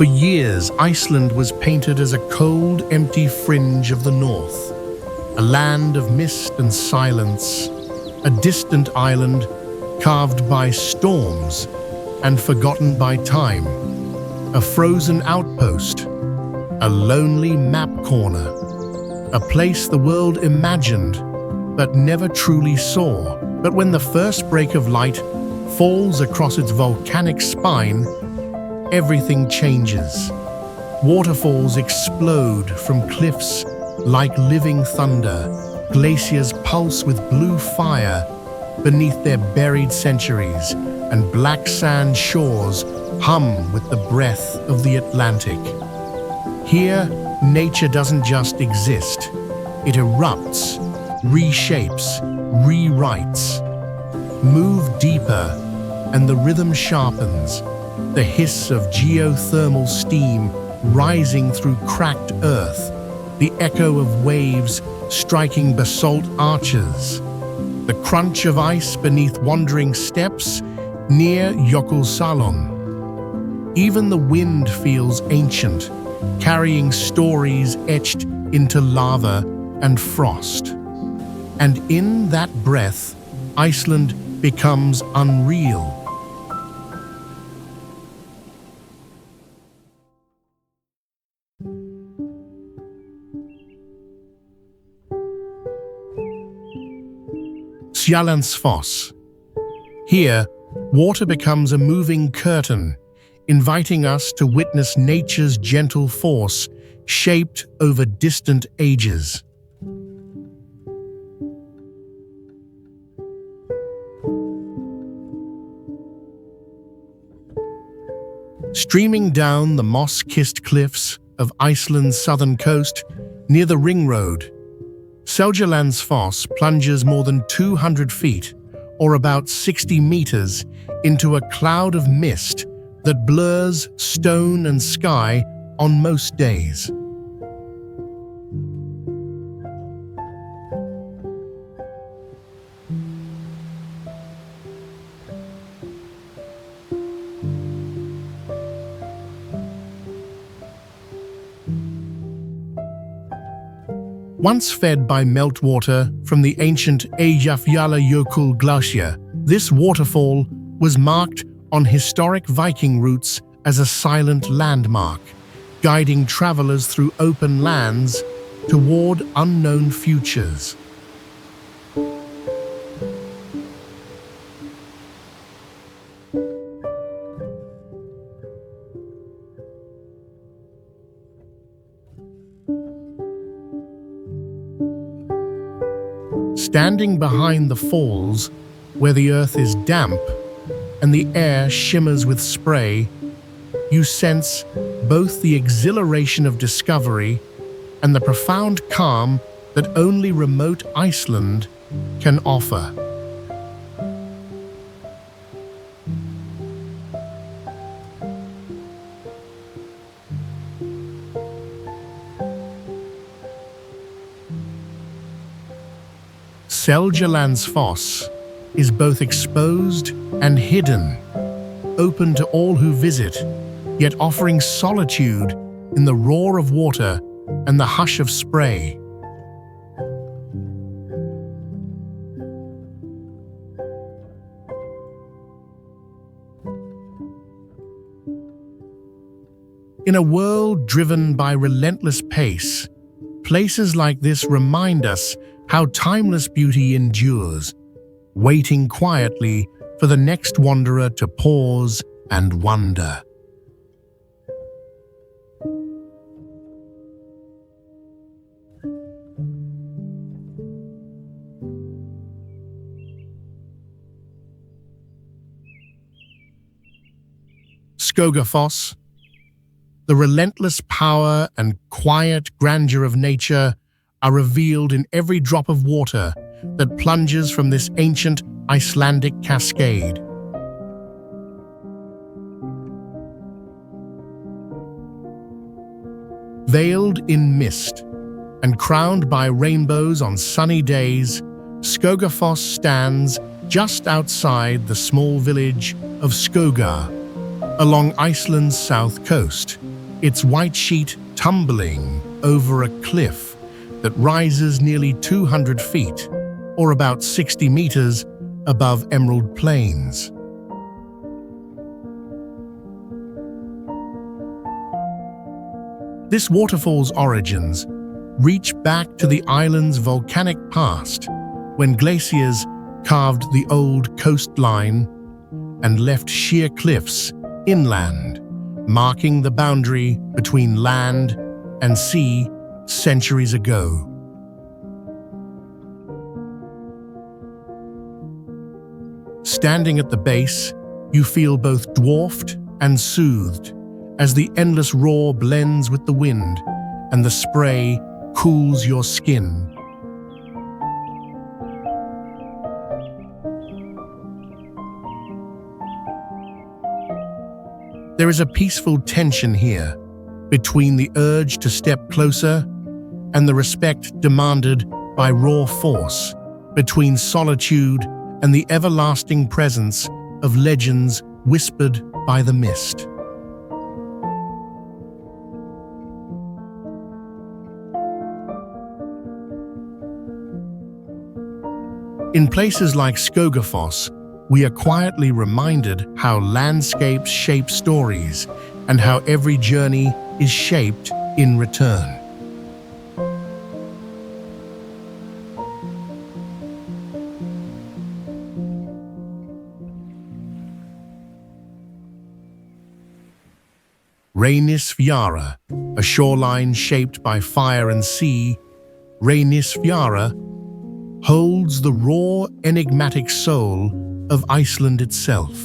For years, Iceland was painted as a cold, empty fringe of the north, a land of mist and silence, a distant island carved by storms and forgotten by time, a frozen outpost, a lonely map corner, a place the world imagined but never truly saw. But when the first break of light falls across its volcanic spine, everything changes. Waterfalls explode from cliffs like living thunder. Glaciers pulse with blue fire beneath their buried centuries, and black sand shores hum with the breath of the Atlantic. Here, nature doesn't just exist. It erupts, reshapes, rewrites. Move deeper, and the rhythm sharpens. The hiss of geothermal steam rising through cracked earth, the echo of waves striking basalt arches, the crunch of ice beneath wandering steps near Jökulsárlón. Even the wind feels ancient, carrying stories etched into lava and frost. And in that breath, Iceland becomes unreal. Seljalandsfoss. Here, water becomes a moving curtain, inviting us to witness nature's gentle force shaped over distant ages. Streaming down the moss-kissed cliffs of Iceland's southern coast near the Ring Road, Seljalandsfoss plunges more than 200 feet, or about 60 meters, into a cloud of mist that blurs stone and sky on most days. Once fed by meltwater from the ancient Eyjafjallajökull glacier, this waterfall was marked on historic Viking routes as a silent landmark, guiding travelers through open lands toward unknown futures. Standing behind the falls, where the earth is damp and the air shimmers with spray, you sense both the exhilaration of discovery and the profound calm that only remote Iceland can offer. Seljalandsfoss is both exposed and hidden, open to all who visit, yet offering solitude in the roar of water and the hush of spray. In a world driven by relentless pace, places like this remind us how timeless beauty endures, waiting quietly for the next wanderer to pause and wonder. Skógafoss. The relentless power and quiet grandeur of nature are revealed in every drop of water that plunges from this ancient Icelandic cascade. Veiled in mist and crowned by rainbows on sunny days, Skógafoss stands just outside the small village of Skógar, along Iceland's south coast. its white sheet tumbling over a cliff that rises nearly 200 feet, or about 60 meters above Emerald Plains. This waterfall's origins reach back to the island's volcanic past, when glaciers carved the old coastline and left sheer cliffs inland, marking the boundary between land and sea centuries ago. Standing at the base, you feel both dwarfed and soothed as the endless roar blends with the wind and the spray cools your skin. There is a peaceful tension here between the urge to step closer and the respect demanded by raw force, between solitude and the everlasting presence of legends whispered by the mist. In places like Skógafoss, we are quietly reminded how landscapes shape stories and how every journey is shaped in return. Reynisfjara, a shoreline shaped by fire and sea, Reynisfjara holds the raw, enigmatic soul of Iceland itself.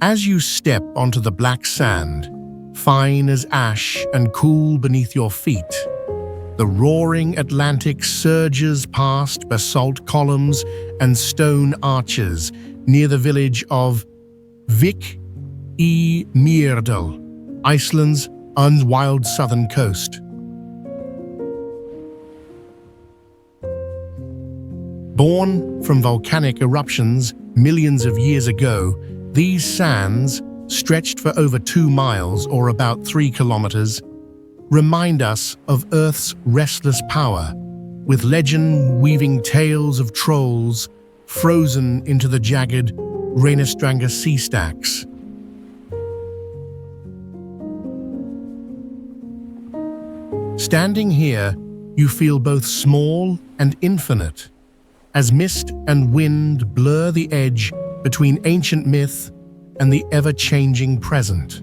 As you step onto the black sand, fine as ash and cool beneath your feet, the roaring Atlantic surges past basalt columns and stone arches near the village of Vik í Mýrdal, Iceland's unwild southern coast. Born from volcanic eruptions millions of years ago, these sands, stretched for over 2 miles or about 3 kilometers, remind us of Earth's restless power, with legend weaving tales of trolls frozen into the jagged Reynisfjara sea stacks. Standing here, you feel both small and infinite, as mist and wind blur the edge between ancient myth and the ever-changing present.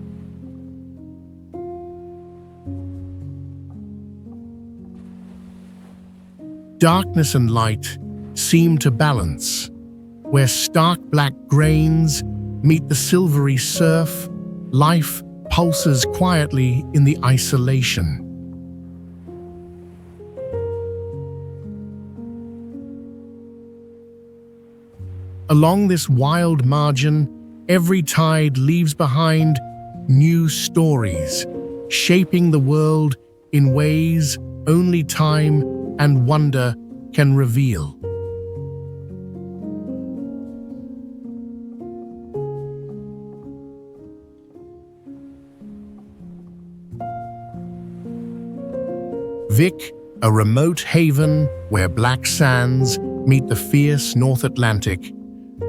Darkness and light seem to balance, where stark black grains meet the silvery surf, life pulses quietly in the isolation. Along this wild margin, every tide leaves behind new stories, shaping the world in ways only time and wonder can reveal. Vik, a remote haven where black sands meet the fierce North Atlantic,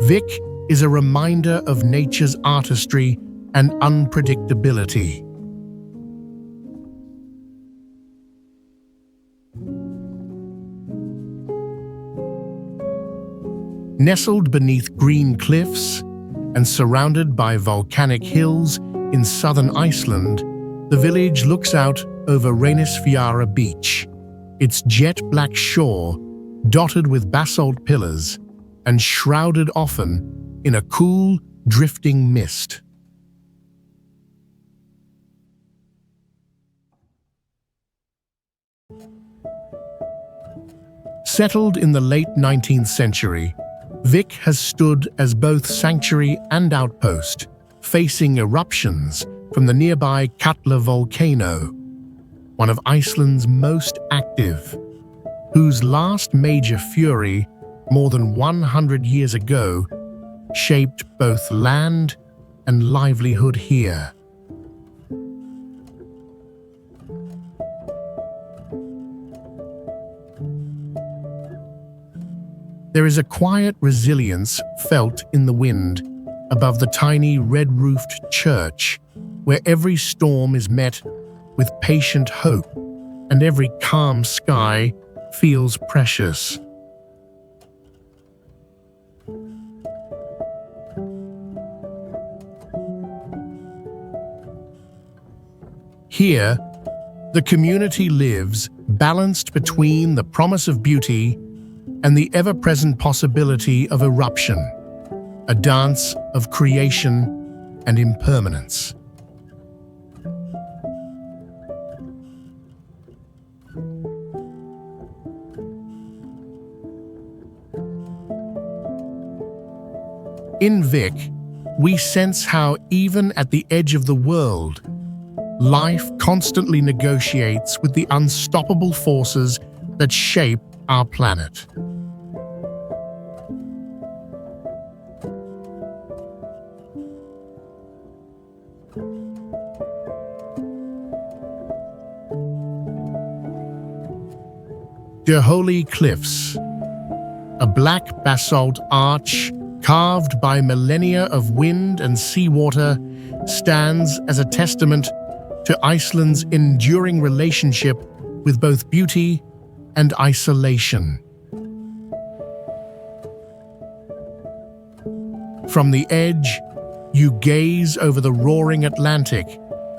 Vik is a reminder of nature's artistry and unpredictability. Nestled beneath green cliffs and surrounded by volcanic hills in southern Iceland, the village looks out over Reynisfjara beach, its jet-black shore dotted with basalt pillars and shrouded often in a cool, drifting mist. Settled in the late 19th century, Vik has stood as both sanctuary and outpost, facing eruptions from the nearby Katla volcano, one of Iceland's most active, whose last major fury, more than 100 years ago, shaped both land and livelihood here. There is a quiet resilience felt in the wind above the tiny red-roofed church, where every storm is met with patient hope and every calm sky feels precious. Here, the community lives balanced between the promise of beauty and the ever-present possibility of eruption, a dance of creation and impermanence. In Vik, we sense how even at the edge of the world, life constantly negotiates with the unstoppable forces that shape our planet. The Holy Cliffs, a black basalt arch carved by millennia of wind and seawater, stands as a testament to Iceland's enduring relationship with both beauty and isolation. From the edge, you gaze over the roaring Atlantic,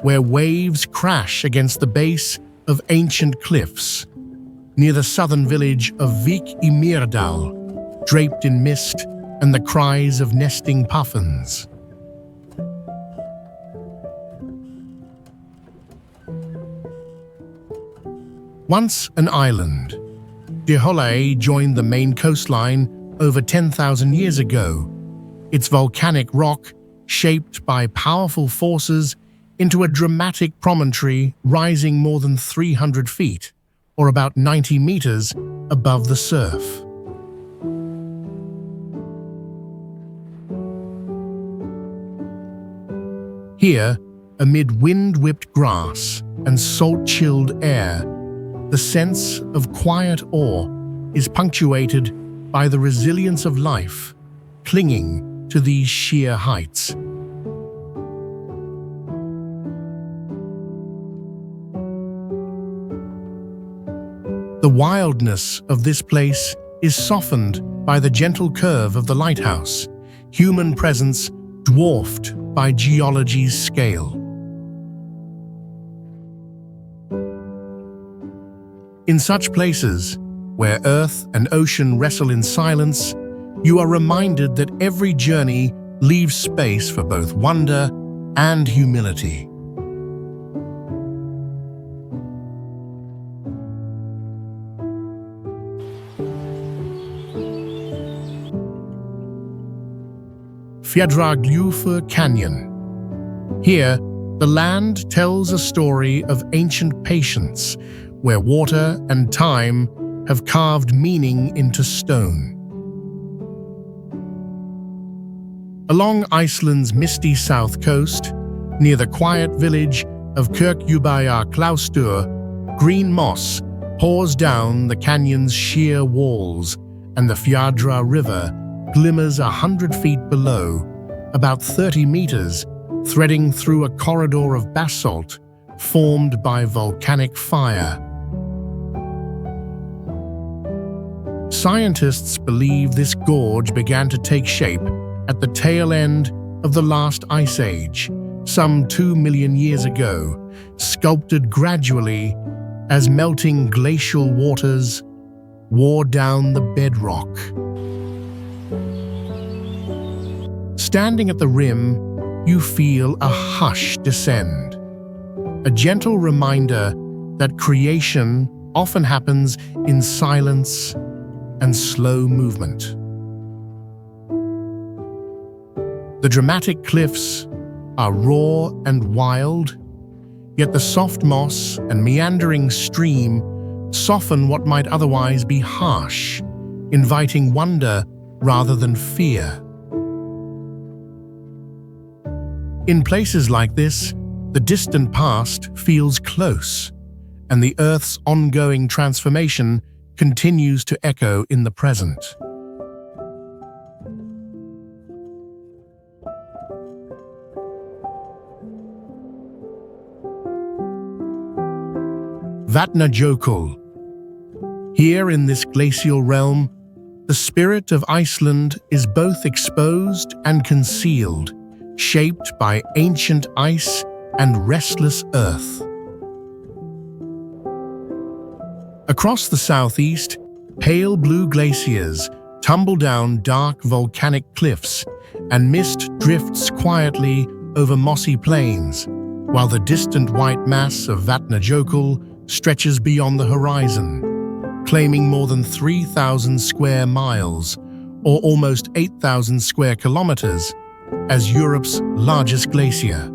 where waves crash against the base of ancient cliffs, near the southern village of Vik I Mýrdal, draped in mist and the cries of nesting puffins. Once an island, Dettifoss joined the main coastline over 10,000 years ago, its volcanic rock shaped by powerful forces into a dramatic promontory rising more than 300 feet, or about 90 meters above the surf. Here, amid wind-whipped grass and salt-chilled air, the sense of quiet awe is punctuated by the resilience of life, clinging to these sheer heights. The wildness of this place is softened by the gentle curve of the lighthouse, human presence dwarfed by geology's scale. In such places, where earth and ocean wrestle in silence, you are reminded that every journey leaves space for both wonder and humility. Fjallagljófur Canyon. Here, the land tells a story of ancient patience, where water and time have carved meaning into stone. Along Iceland's misty south coast, near the quiet village of Kirkjufell, green moss pours down the canyon's sheer walls, and the Fjadra River glimmers 100 feet below, about 30 meters, threading through a corridor of basalt formed by volcanic fire. Scientists believe this gorge began to take shape at the tail end of the last ice age, some 2 million years ago, sculpted gradually as melting glacial waters wore down the bedrock. Standing at the rim, you feel a hush descend, a gentle reminder that creation often happens in silence and slow movement. The dramatic cliffs are raw and wild, yet the soft moss and meandering stream soften what might otherwise be harsh, inviting wonder rather than fear. In places like this, the distant past feels close, and the Earth's ongoing transformation continues to echo in the present. Vatnajökull. Here in this glacial realm, the spirit of Iceland is both exposed and concealed, shaped by ancient ice and restless earth. Across the southeast, pale blue glaciers tumble down dark volcanic cliffs, and mist drifts quietly over mossy plains, while the distant white mass of Vatnajökull stretches beyond the horizon, claiming more than 3,000 square miles, or almost 8,000 square kilometers, as Europe's largest glacier.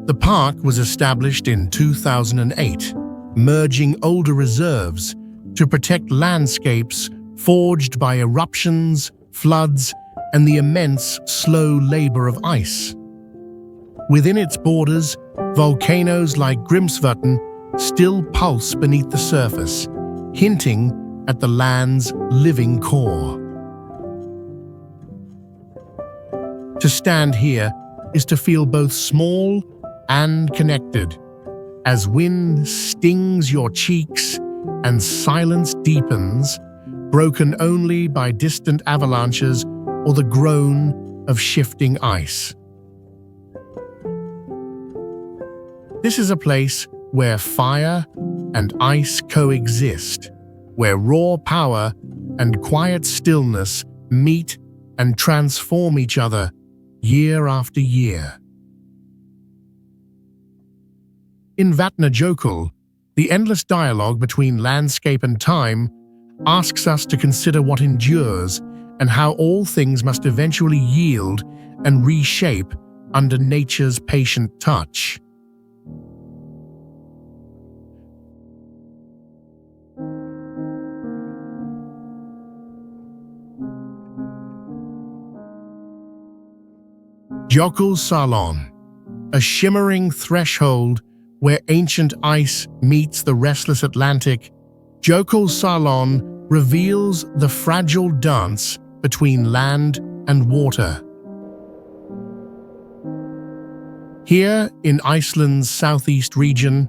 The park was established in 2008, merging older reserves to protect landscapes forged by eruptions, floods, and the immense slow labor of ice. Within its borders, volcanoes like Grímsvötn still pulse beneath the surface, hinting at the land's living core. To stand here is to feel both small and connected, as wind stings your cheeks and silence deepens, broken only by distant avalanches or the groan of shifting ice. This is a place where fire and ice coexist, where raw power and quiet stillness meet and transform each other year after year. In Vatnajökull, the endless dialogue between landscape and time asks us to consider what endures and how all things must eventually yield and reshape under nature's patient touch. Jökulsárlón, a shimmering threshold where ancient ice meets the restless Atlantic. Jökulsárlón reveals the fragile dance between land and water. Here in Iceland's southeast region,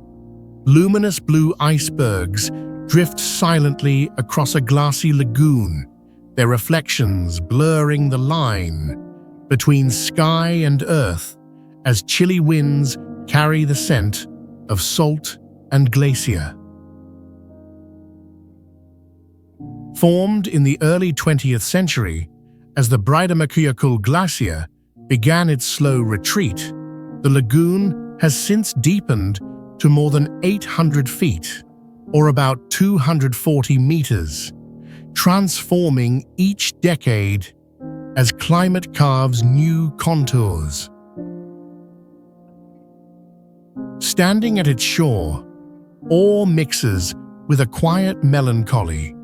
luminous blue icebergs drift silently across a glassy lagoon, their reflections blurring the line between sky and earth as chilly winds carry the scent of salt and glacier. Formed in the early 20th century, as the Breiðamerkurjökull glacier began its slow retreat, the lagoon has since deepened to more than 800 feet, or about 240 meters, transforming each decade as climate carves new contours. Standing at its shore, awe mixes with a quiet melancholy.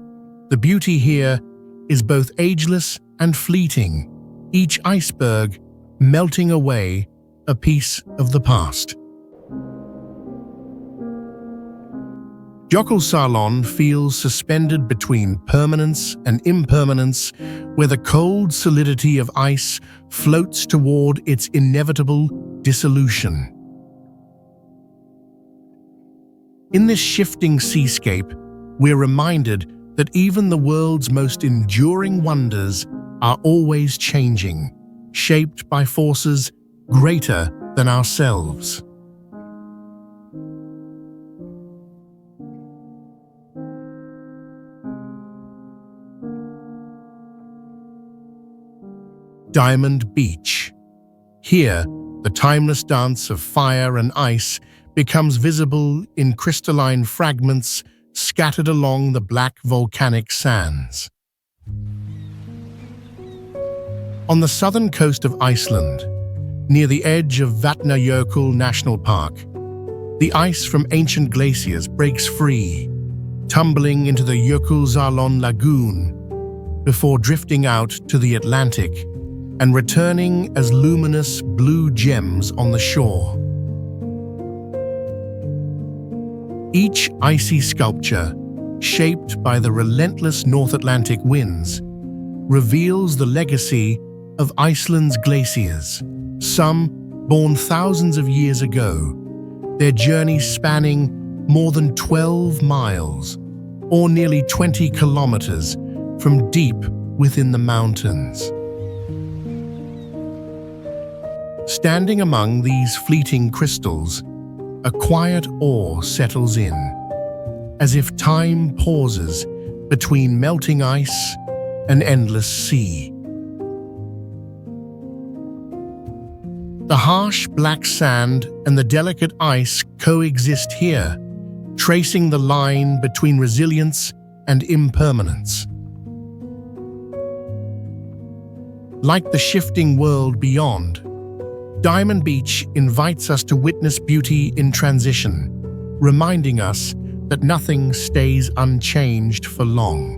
The beauty here is both ageless and fleeting, each iceberg melting away a piece of the past. Jökulsárlón feels suspended between permanence and impermanence, where the cold solidity of ice floats toward its inevitable dissolution. In this shifting seascape, we're reminded that even the world's most enduring wonders are always changing, shaped by forces greater than ourselves. Diamond Beach. Here, the timeless dance of fire and ice becomes visible in crystalline fragments scattered along the black volcanic sands. On the southern coast of Iceland, near the edge of Vatnajökull National Park, the ice from ancient glaciers breaks free, tumbling into the Jökulsárlón lagoon before drifting out to the Atlantic, and returning as luminous blue gems on the shore. Each icy sculpture, shaped by the relentless North Atlantic winds, reveals the legacy of Iceland's glaciers, some born thousands of years ago, their journey spanning more than 12 miles, or nearly 20 kilometers, from deep within the mountains. Standing among these fleeting crystals, a quiet awe settles in, as if time pauses between melting ice and endless sea. The harsh black sand and the delicate ice coexist here, tracing the line between resilience and impermanence. Like the shifting world beyond, Diamond Beach invites us to witness beauty in transition, reminding us that nothing stays unchanged for long.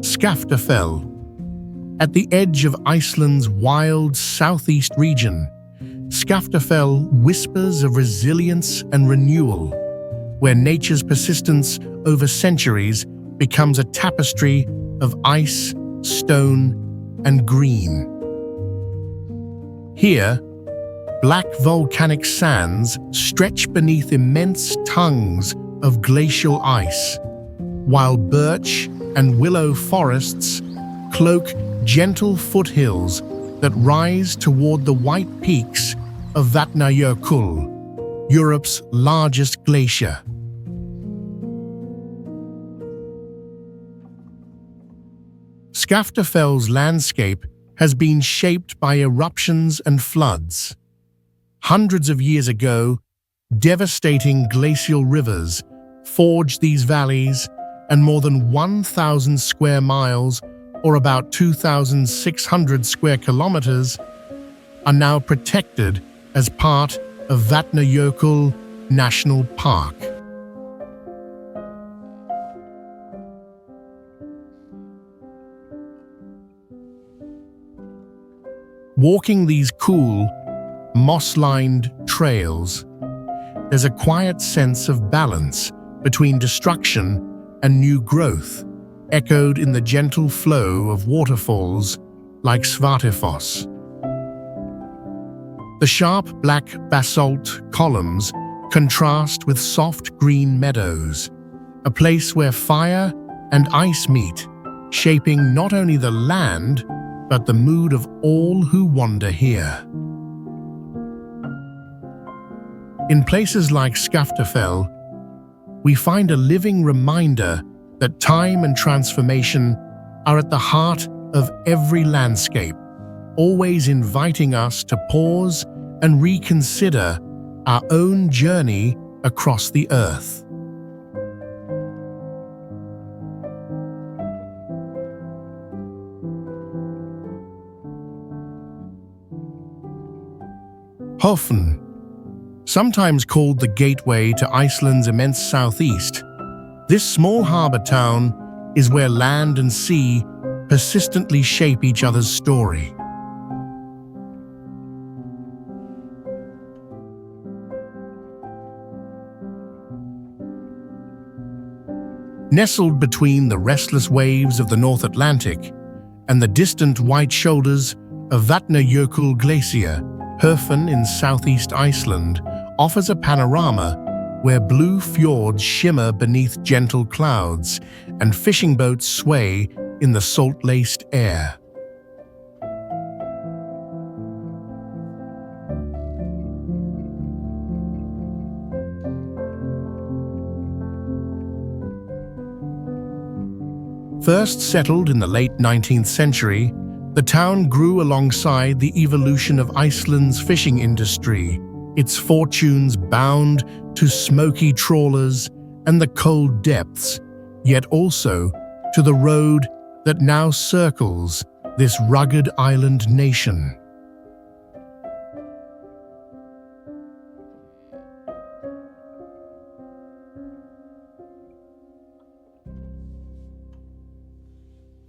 Skógafoss. At the edge of Iceland's wild southeast region, Skógafoss whispers of resilience and renewal, where nature's persistence over centuries becomes a tapestry of ice, stone, and green. Here, black volcanic sands stretch beneath immense tongues of glacial ice, while birch and willow forests cloak gentle foothills that rise toward the white peaks of Vatnajökull, Europe's largest glacier. Skógafoss's landscape has been shaped by eruptions and floods. Hundreds of years ago, devastating glacial rivers forged these valleys, and more than 1,000 square miles, or about 2,600 square kilometers, are now protected as part of Vatnajökull National Park. Walking these cool, moss-lined trails, there's a quiet sense of balance between destruction and new growth, echoed in the gentle flow of waterfalls like Dettifoss. The sharp black basalt columns contrast with soft green meadows, a place where fire and ice meet, shaping not only the land, but the mood of all who wander here. In places like Skógafoss, we find a living reminder that time and transformation are at the heart of every landscape, always inviting us to pause and reconsider our own journey across the earth. Höfn, sometimes called the gateway to Iceland's immense southeast, this small harbor town is where land and sea persistently shape each other's story. Nestled between the restless waves of the North Atlantic and the distant white shoulders of Vatnajökull Glacier, Höfn in southeast Iceland offers a panorama where blue fjords shimmer beneath gentle clouds and fishing boats sway in the salt-laced air. First settled in the late 19th century, the town grew alongside the evolution of Iceland's fishing industry, its fortunes bound to smoky trawlers and the cold depths, yet also to the road that now circles this rugged island nation.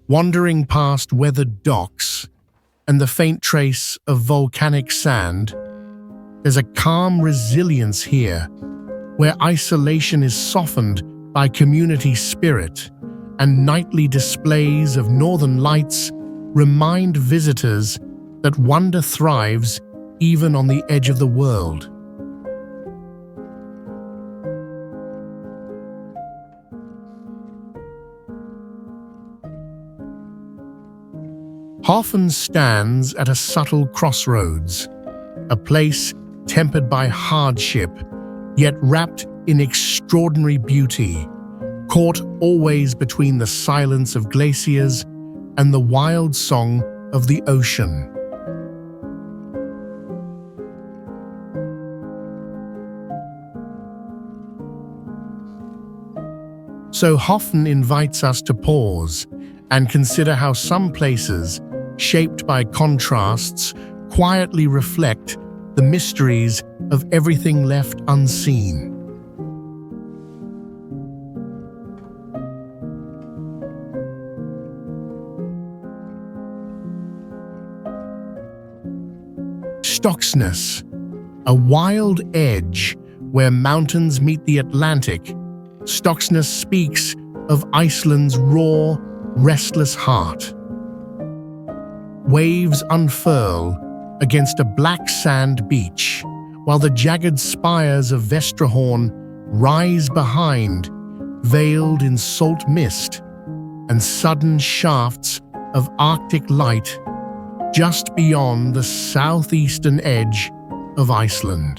Wandering past weathered docks and the faint trace of volcanic sand, there's a calm resilience here, where isolation is softened by community spirit, and nightly displays of northern lights remind visitors that wonder thrives even on the edge of the world. Hoffen stands at a subtle crossroads, a place tempered by hardship, yet wrapped in extraordinary beauty, caught always between the silence of glaciers and the wild song of the ocean. So Hoffen invites us to pause and consider how some places, shaped by contrasts, quietly reflect the mysteries of everything left unseen. Stokksnes, a wild edge where mountains meet the Atlantic, Stokksnes speaks of Iceland's raw, restless heart. Waves unfurl against a black sand beach, while the jagged spires of Vestrahorn rise behind, veiled in salt mist and sudden shafts of Arctic light just beyond the southeastern edge of Iceland.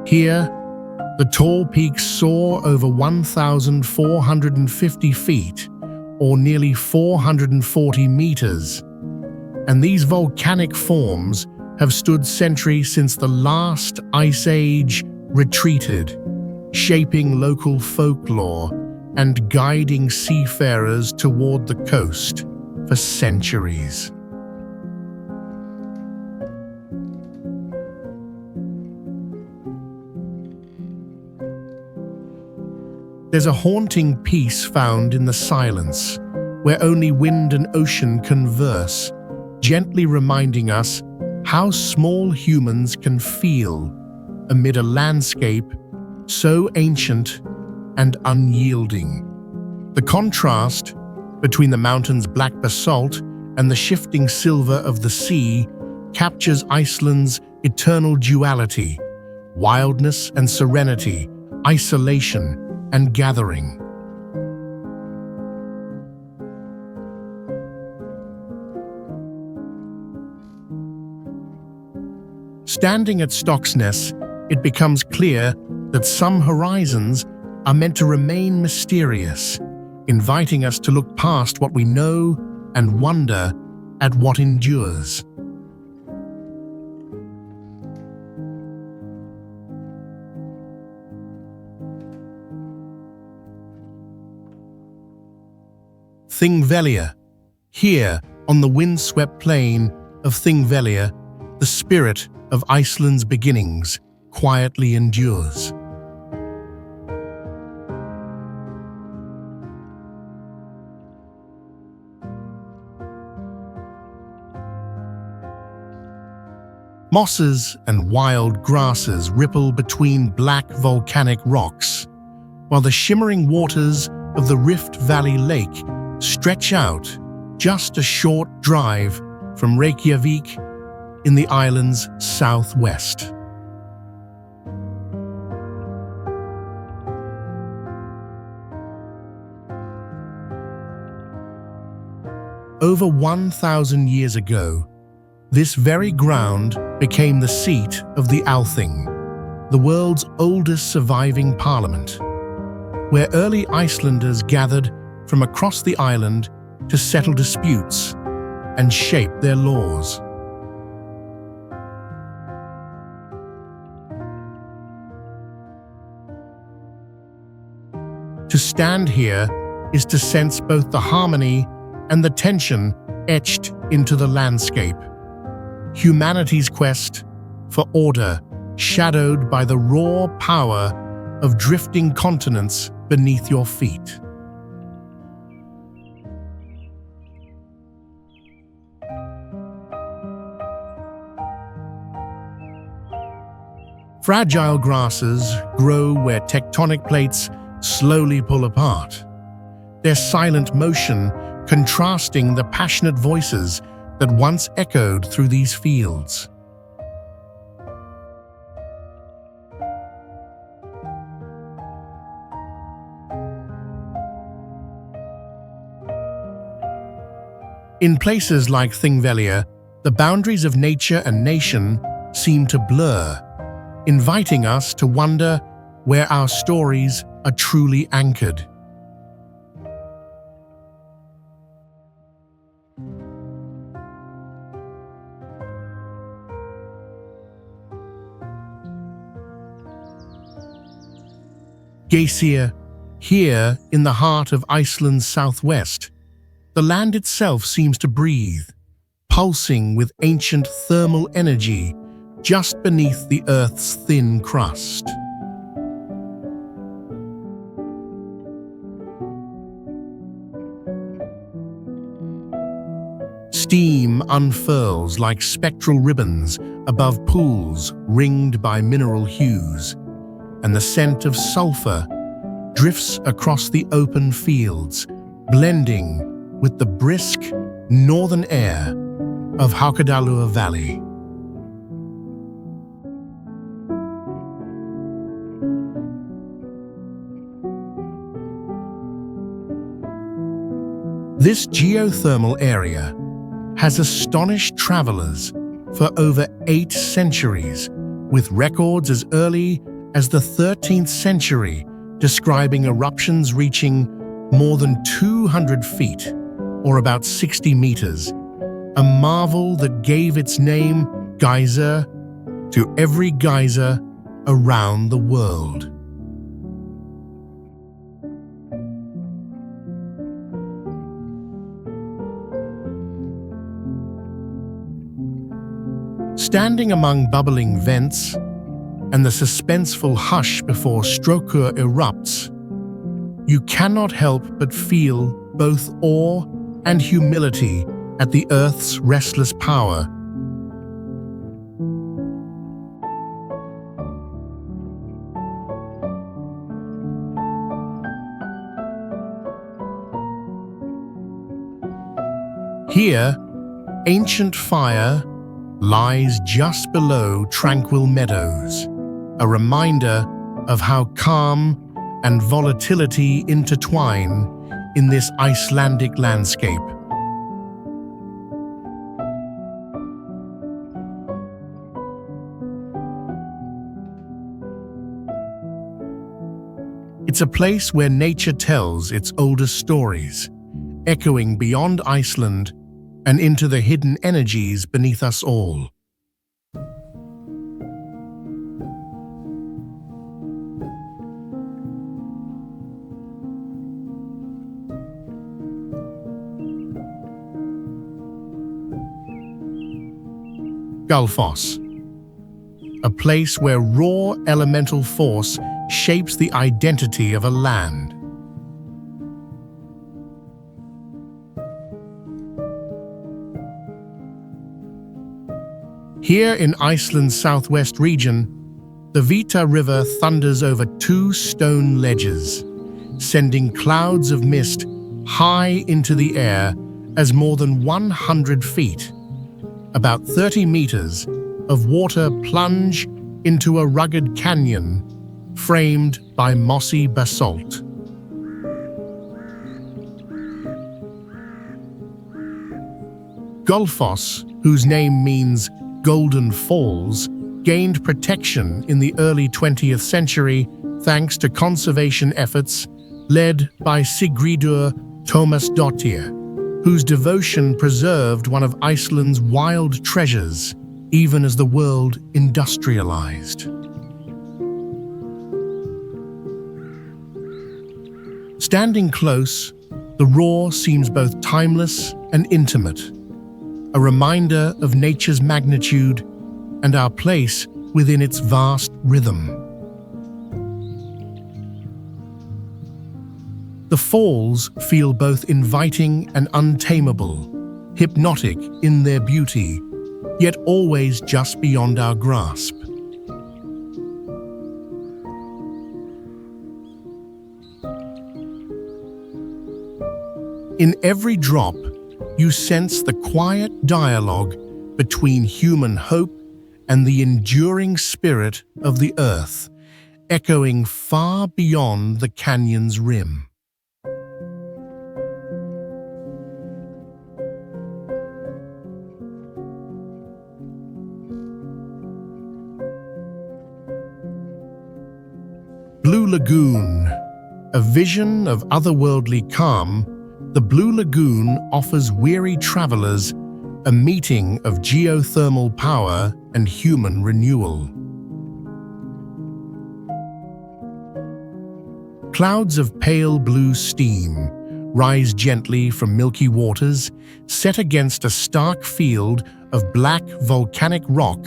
Here, the tall peaks soar over 1,450 feet, or nearly 440 meters, and these volcanic forms have stood sentry since the last ice age retreated, shaping local folklore and guiding seafarers toward the coast for centuries. There's a haunting peace found in the silence, where only wind and ocean converse, gently reminding us how small humans can feel amid a landscape so ancient and unyielding. The contrast between the mountain's black basalt and the shifting silver of the sea captures Iceland's eternal duality, wildness and serenity, isolation and gathering. Standing at Stokksnes, it becomes clear that some horizons are meant to remain mysterious, inviting us to look past what we know and wonder at what endures. Thingvellir. Here, on the windswept plain of Thingvellir, the spirit of Iceland's beginnings quietly endures. Mosses and wild grasses ripple between black volcanic rocks, while the shimmering waters of the Rift Valley Lake stretch out just a short drive from Reykjavik in the island's southwest. Over 1,000 years ago, this very ground became the seat of the Althing, the world's oldest surviving parliament, where early Icelanders gathered from across the island to settle disputes and shape their laws. To stand here is to sense both the harmony and the tension etched into the landscape. Humanity's quest for order, shadowed by the raw power of drifting continents beneath your feet. Fragile grasses grow where tectonic plates slowly pull apart, their silent motion contrasting the passionate voices that once echoed through these fields. In places like Thingvellir, the boundaries of nature and nation seem to blur, inviting us to wonder where our stories are truly anchored. Geysir, here in the heart of Iceland's southwest, the land itself seems to breathe, pulsing with ancient thermal energy just beneath the Earth's thin crust. Steam unfurls like spectral ribbons above pools ringed by mineral hues, and the scent of sulfur drifts across the open fields, blending with the brisk northern air of Haukadalur Valley. This geothermal area has astonished travelers for over 8 centuries, with records as early as the 13th century describing eruptions reaching more than 200 feet, or about 60 meters, a marvel that gave its name, geyser, to every geyser around the world. Standing among bubbling vents and the suspenseful hush before Strokkur erupts, you cannot help but feel both awe and humility at the Earth's restless power. Here, ancient fire lies just below tranquil meadows, a reminder of how calm and volatility intertwine in this Icelandic landscape. It's a place where nature tells its oldest stories, echoing beyond Iceland and into the hidden energies beneath us all. Skógafoss, a place where raw elemental force shapes the identity of a land. Here in Iceland's southwest region, the Vita River thunders over 2 stone ledges, sending clouds of mist high into the air as more than 100 feet, about 30 meters, of water plunge into a rugged canyon framed by mossy basalt. Skógafoss, whose name means Golden Falls, gained protection in the early 20th century thanks to conservation efforts led by Sigríður Tómasdóttir, whose devotion preserved one of Iceland's wild treasures, even as the world industrialized. Standing close, the roar seems both timeless and intimate, a reminder of nature's magnitude and our place within its vast rhythm. The falls feel both inviting and untamable, hypnotic in their beauty, yet always just beyond our grasp. In every drop, you sense the quiet dialogue between human hope and the enduring spirit of the earth, echoing far beyond the canyon's rim. Blue Lagoon, a vision of otherworldly calm, the Blue Lagoon offers weary travelers a meeting of geothermal power and human renewal. Clouds of pale blue steam rise gently from milky waters, set against a stark field of black volcanic rock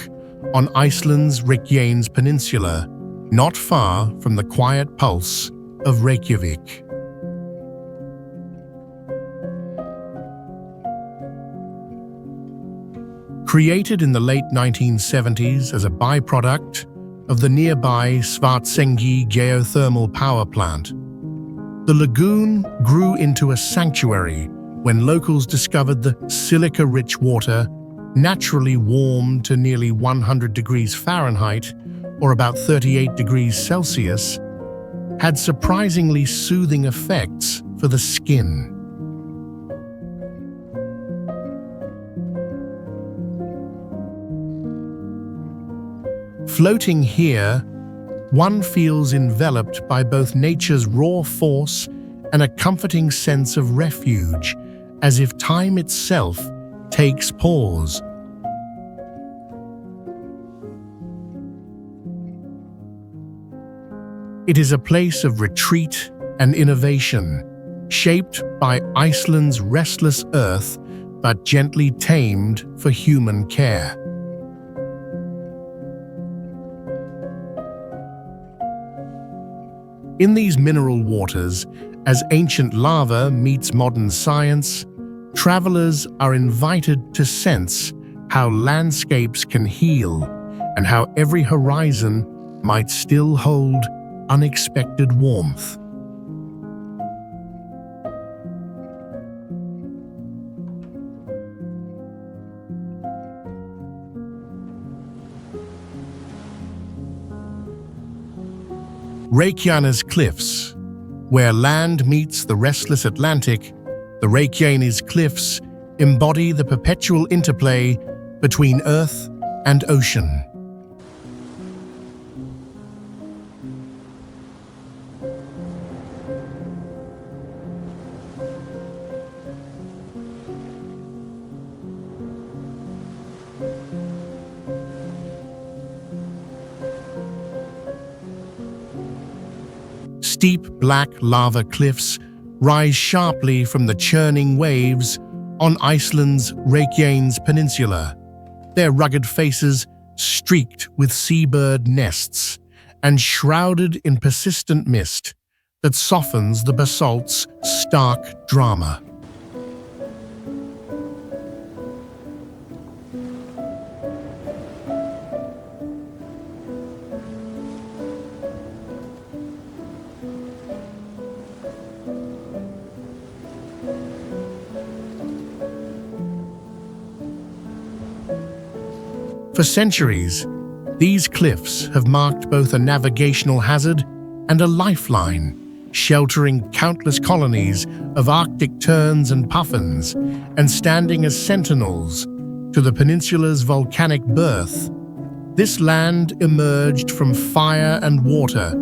on Iceland's Reykjanes Peninsula, not far from the quiet pulse of Reykjavik. Created in the late 1970s as a byproduct of the nearby Svartsengi geothermal power plant, the lagoon grew into a sanctuary when locals discovered the silica-rich water, naturally warm to nearly 100 degrees Fahrenheit, or about 38 degrees Celsius, had surprisingly soothing effects for the skin. Floating here, one feels enveloped by both nature's raw force and a comforting sense of refuge, as if time itself takes pause. It is a place of retreat and innovation, shaped by Iceland's restless earth, but gently tamed for human care. In these mineral waters, as ancient lava meets modern science, travelers are invited to sense how landscapes can heal and how every horizon might still hold unexpected warmth. Reykjanes Cliffs. Where land meets the restless Atlantic, the Reykjanes Cliffs embody the perpetual interplay between earth and ocean. Steep black lava cliffs rise sharply from the churning waves on Iceland's Reykjanes Peninsula, their rugged faces streaked with seabird nests and shrouded in persistent mist that softens the basalt's stark drama. For centuries, these cliffs have marked both a navigational hazard and a lifeline, sheltering countless colonies of Arctic terns and puffins and standing as sentinels to the peninsula's volcanic birth. This land emerged from fire and water,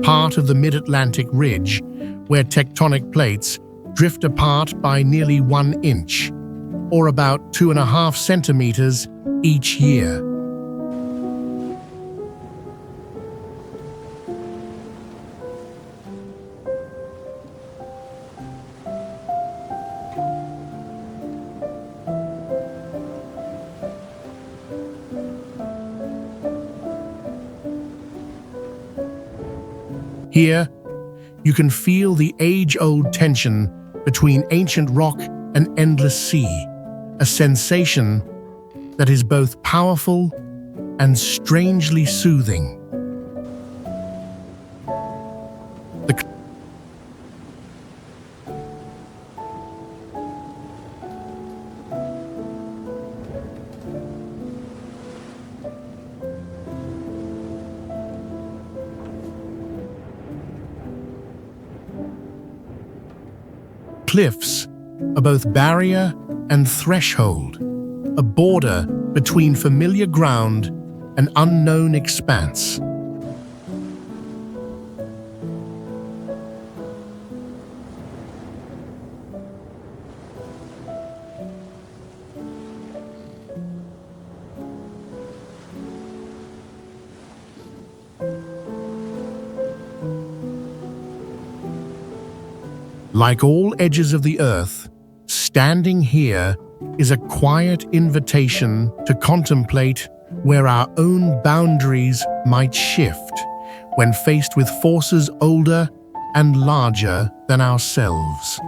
part of the mid-Atlantic ridge, where tectonic plates drift apart by nearly 1 inch, or about 2.5 centimeters each year. Here, you can feel the age-old tension between ancient rock and endless sea, a sensation that is both powerful and strangely soothing. The cliffs are both barrier and threshold, a border between familiar ground and unknown expanse. Like all edges of the earth, standing here is a quiet invitation to contemplate where our own boundaries might shift when faced with forces older and larger than ourselves.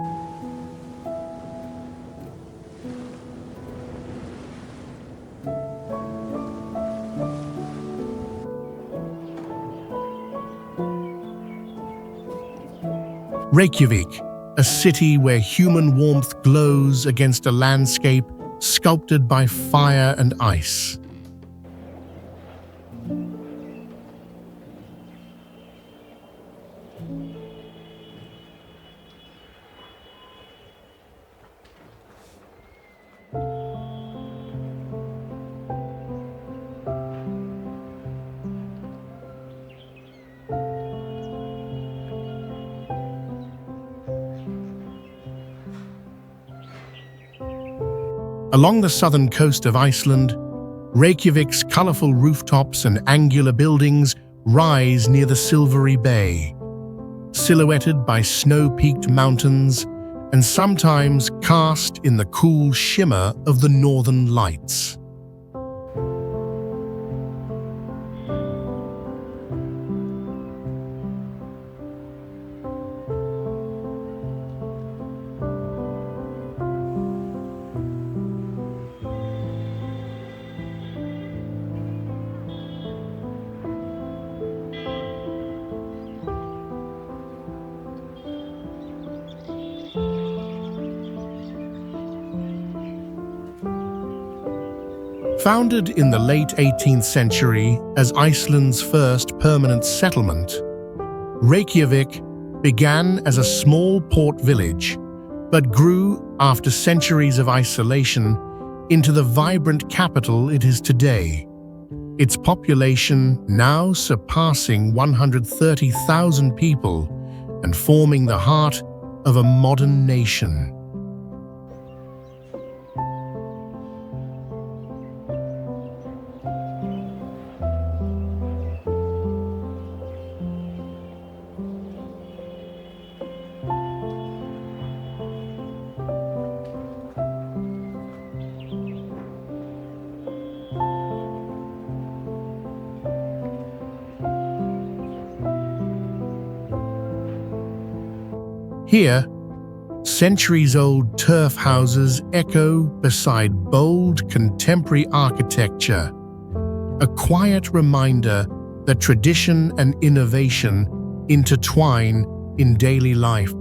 Reykjavik, a city where human warmth glows against a landscape sculpted by fire and ice. Along the southern coast of Iceland, Reykjavik's colorful rooftops and angular buildings rise near the silvery bay, silhouetted by snow-peaked mountains and sometimes cast in the cool shimmer of the northern lights. Founded in the late 18th century as Iceland's first permanent settlement, Reykjavik began as a small port village, but grew after centuries of isolation into the vibrant capital it is today. Its population now surpassing 130,000 people and forming the heart of a modern nation. Here, centuries-old turf houses echo beside bold contemporary architecture, a quiet reminder that tradition and innovation intertwine in daily life.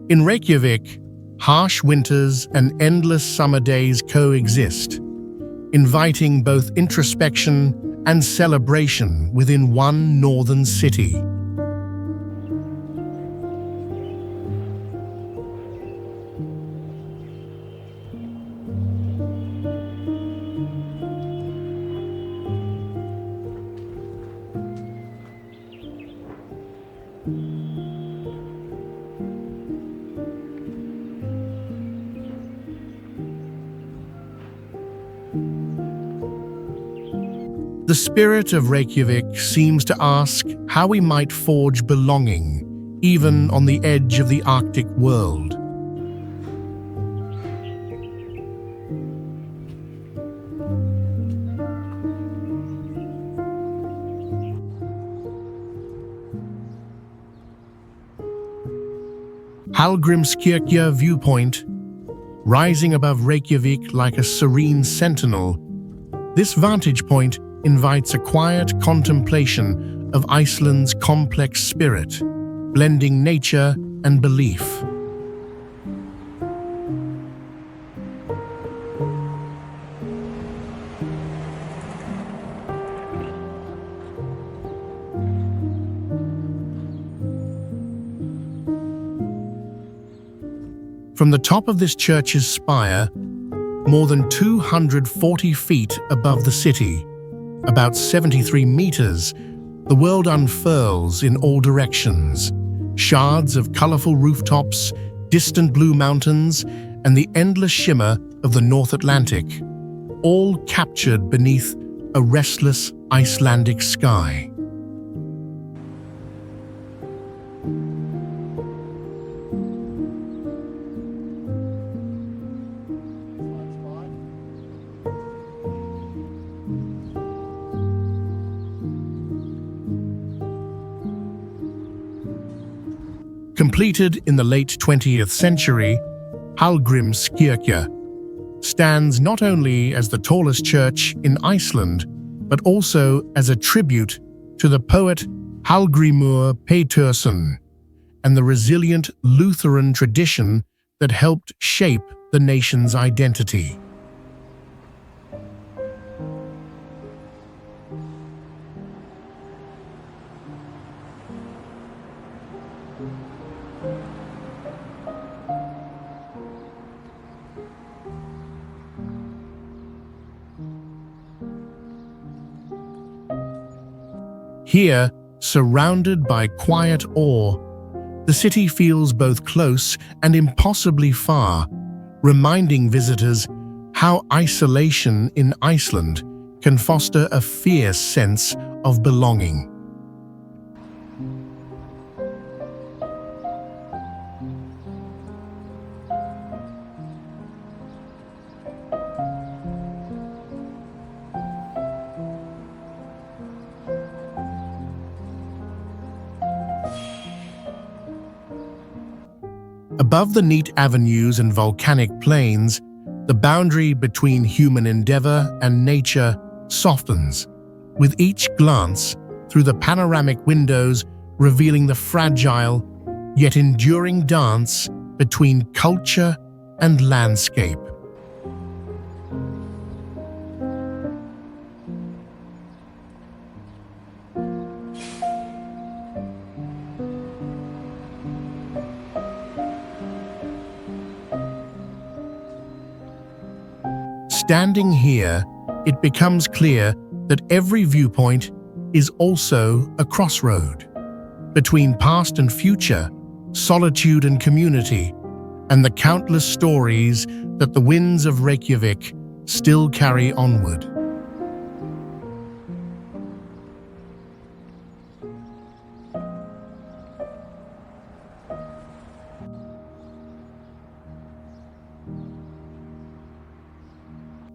In Reykjavik, harsh winters and endless summer days coexist, inviting both introspection and celebration within one northern city. The spirit of Reykjavik seems to ask how we might forge belonging, even on the edge of the Arctic world. Hallgrímskirkja viewpoint, rising above Reykjavik like a serene sentinel, this vantage point invites a quiet contemplation of Iceland's complex spirit, blending nature and belief. From the top of this church's spire, more than 240 feet above the city, about 73 meters, the world unfurls in all directions. Shards of colorful rooftops, distant blue mountains, and the endless shimmer of the North Atlantic, all captured beneath a restless Icelandic sky. Completed in the late 20th century, Hallgrímskirkja stands not only as the tallest church in Iceland, but also as a tribute to the poet Hallgrímur Pétursson and the resilient Lutheran tradition that helped shape the nation's identity. Here, surrounded by quiet awe, the city feels both close and impossibly far, reminding visitors how isolation in Iceland can foster a fierce sense of belonging. Above the neat avenues and volcanic plains, the boundary between human endeavor and nature softens, with each glance through the panoramic windows revealing the fragile yet enduring dance between culture and landscape. Standing here, it becomes clear that every viewpoint is also a crossroad between past and future, solitude and community, and the countless stories that the winds of Reykjavik still carry onward.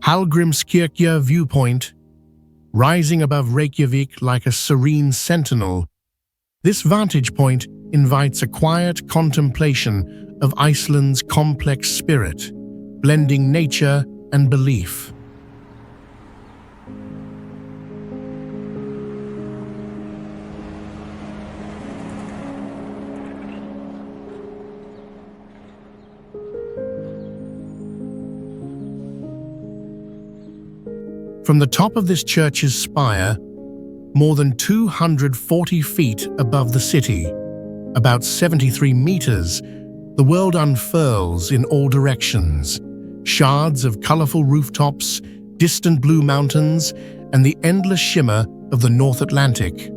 Hallgrímskirkja viewpoint, rising above Reykjavik like a serene sentinel, this vantage point invites a quiet contemplation of Iceland's complex spirit, blending nature and belief. From the top of this church's spire, more than 240 feet above the city, about 73 meters, the world unfurls in all directions. Shards of colorful rooftops, distant blue mountains, and the endless shimmer of the North Atlantic,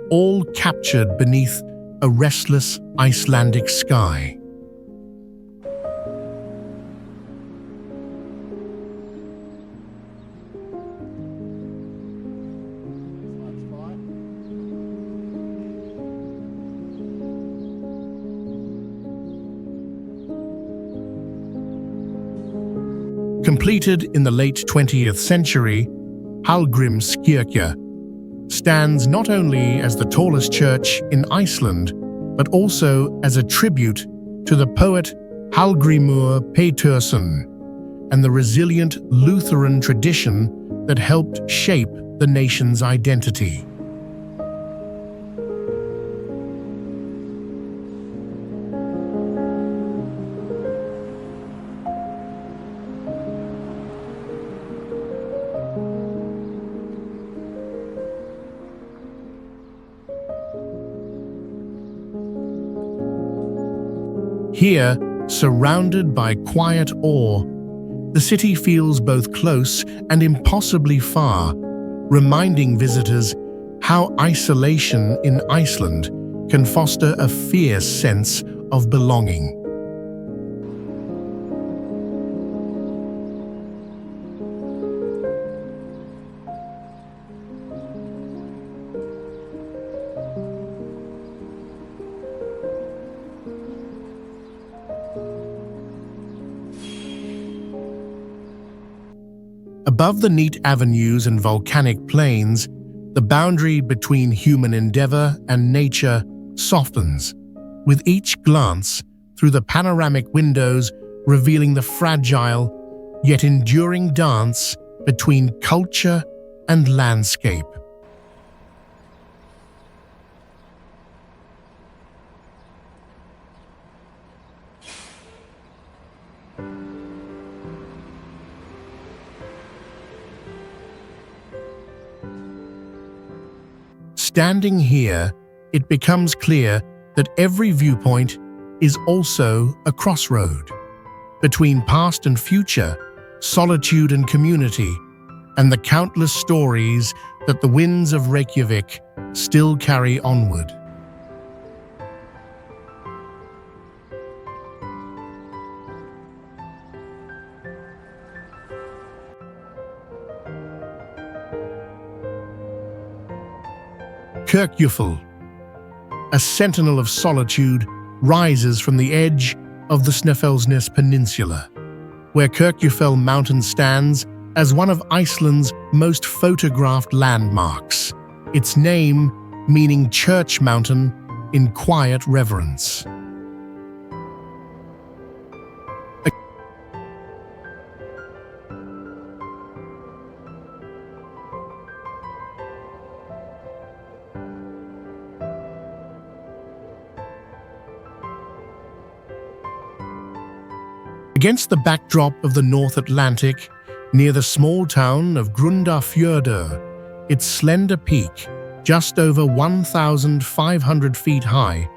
all captured beneath a restless Icelandic sky. Completed in the late 20th century, Hallgrímskirkja stands not only as the tallest church in Iceland, but also as a tribute to the poet Hallgrímur Pétursson and the resilient Lutheran tradition that helped shape the nation's identity. Here, surrounded by quiet awe, the city feels both close and impossibly far, reminding visitors how isolation in Iceland can foster a fierce sense of belonging. Above the neat avenues and volcanic plains, the boundary between human endeavor and nature softens, with each glance through the panoramic windows revealing the fragile yet enduring dance between culture and landscape. Standing here, it becomes clear that every viewpoint is also a crossroad between past and future, solitude and community, and the countless stories that the winds of Reykjavik still carry onward. Kirkjufell, a sentinel of solitude, rises from the edge of the Snæfellsnes Peninsula, where Kirkjufell Mountain stands as one of Iceland's most photographed landmarks, its name meaning church mountain in quiet reverence. Against the backdrop of the North Atlantic, near the small town of Grundarfjörður, its slender peak, just over 1,500 feet high,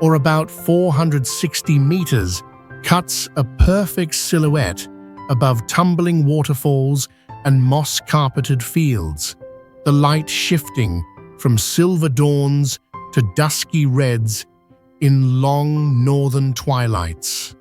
or about 460 meters, cuts a perfect silhouette above tumbling waterfalls and moss-carpeted fields, the light shifting from silver dawns to dusky reds in long northern twilights.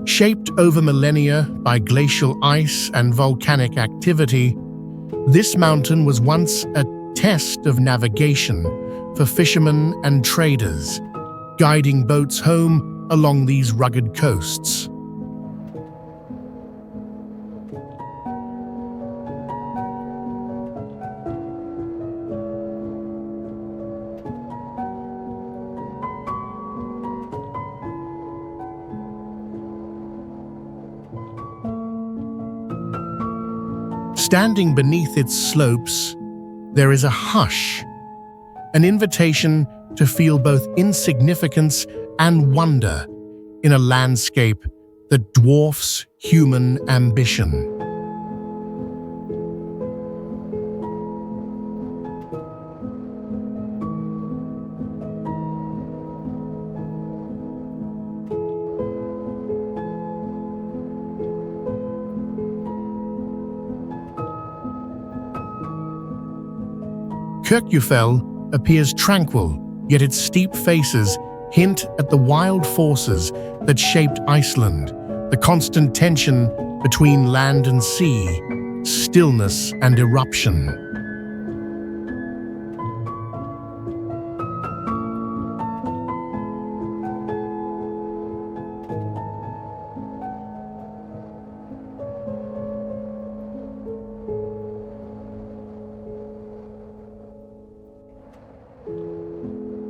Shaped over millennia by glacial ice and volcanic activity, this mountain was once a test of navigation for fishermen and traders, guiding boats home along these rugged coasts. Standing beneath its slopes, there is a hush, an invitation to feel both insignificance and wonder in a landscape that dwarfs human ambition. Kirkjufell appears tranquil, yet its steep faces hint at the wild forces that shaped Iceland, the constant tension between land and sea, stillness and eruption.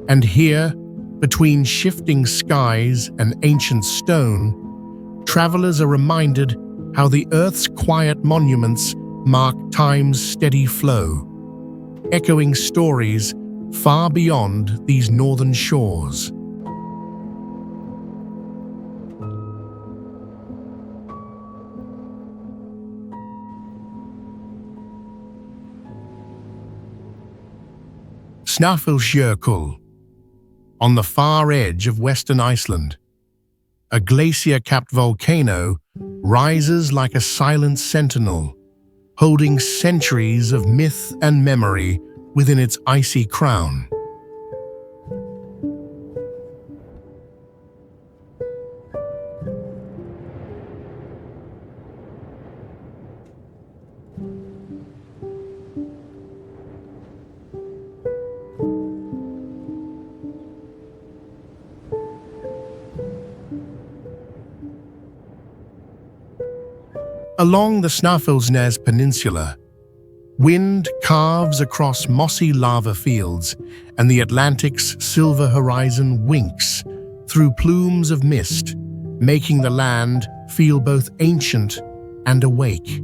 And here, between shifting skies and ancient stone, travelers are reminded how the Earth's quiet monuments mark time's steady flow, echoing stories far beyond these northern shores. Snæfellsjökull. On the far edge of western Iceland, a glacier-capped volcano rises like a silent sentinel, holding centuries of myth and memory within its icy crown. Along the Snæfellsnes Peninsula, wind carves across mossy lava fields, and the Atlantic's silver horizon winks through plumes of mist, making the land feel both ancient and awake.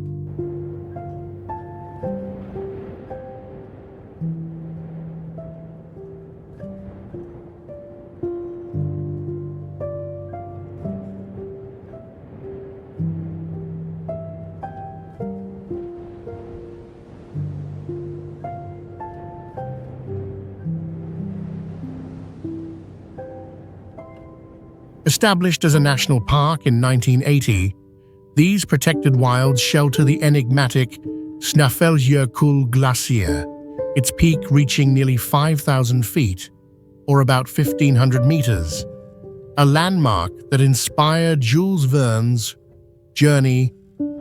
Established as a national park in 1980, these protected wilds shelter the enigmatic Snæfellsjökull glacier, its peak reaching nearly 5,000 feet, or about 1,500 meters, a landmark that inspired Jules Verne's journey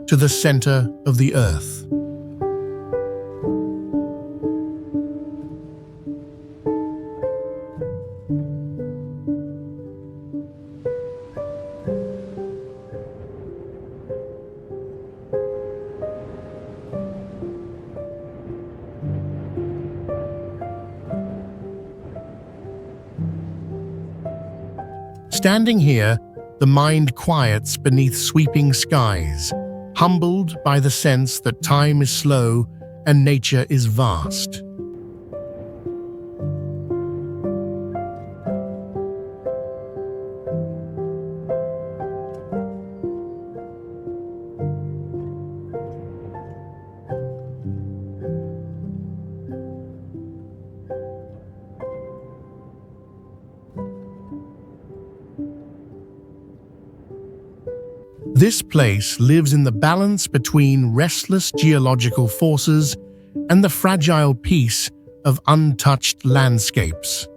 to the center of the Earth. Standing here, the mind quiets beneath sweeping skies, humbled by the sense that time is slow and nature is vast. This place lives in the balance between restless geological forces and the fragile peace of untouched landscapes.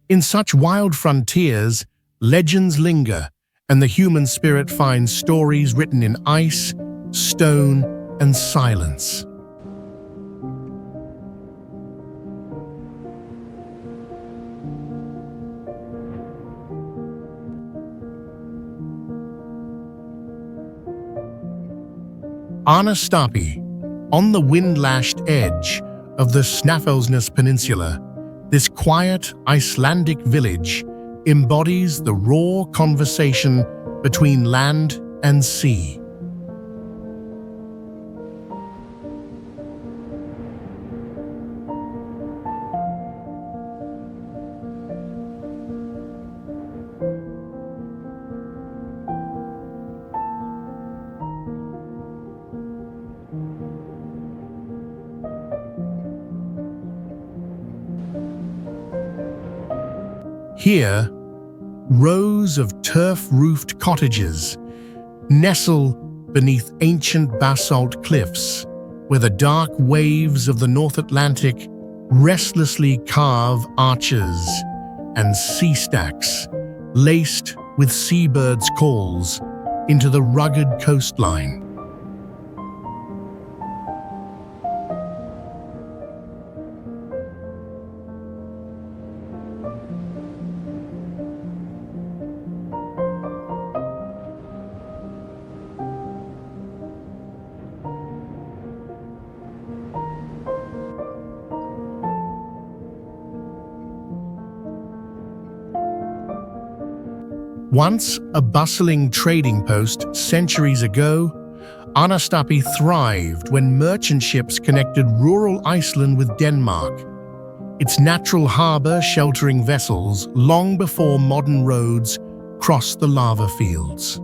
In such wild frontiers, legends linger, and the human spirit finds stories written in ice, stone, and silence. Anastapi, on the wind-lashed edge of the Snæfellsnes Peninsula, this quiet Icelandic village embodies the raw conversation between land and sea. Here, rows of turf-roofed cottages nestle beneath ancient basalt cliffs, where the dark waves of the North Atlantic restlessly carve arches and sea stacks laced with seabirds' calls into the rugged coastline. Once a bustling trading post centuries ago, Anastapi thrived when merchant ships connected rural Iceland with Denmark, its natural harbour sheltering vessels long before modern roads crossed the lava fields.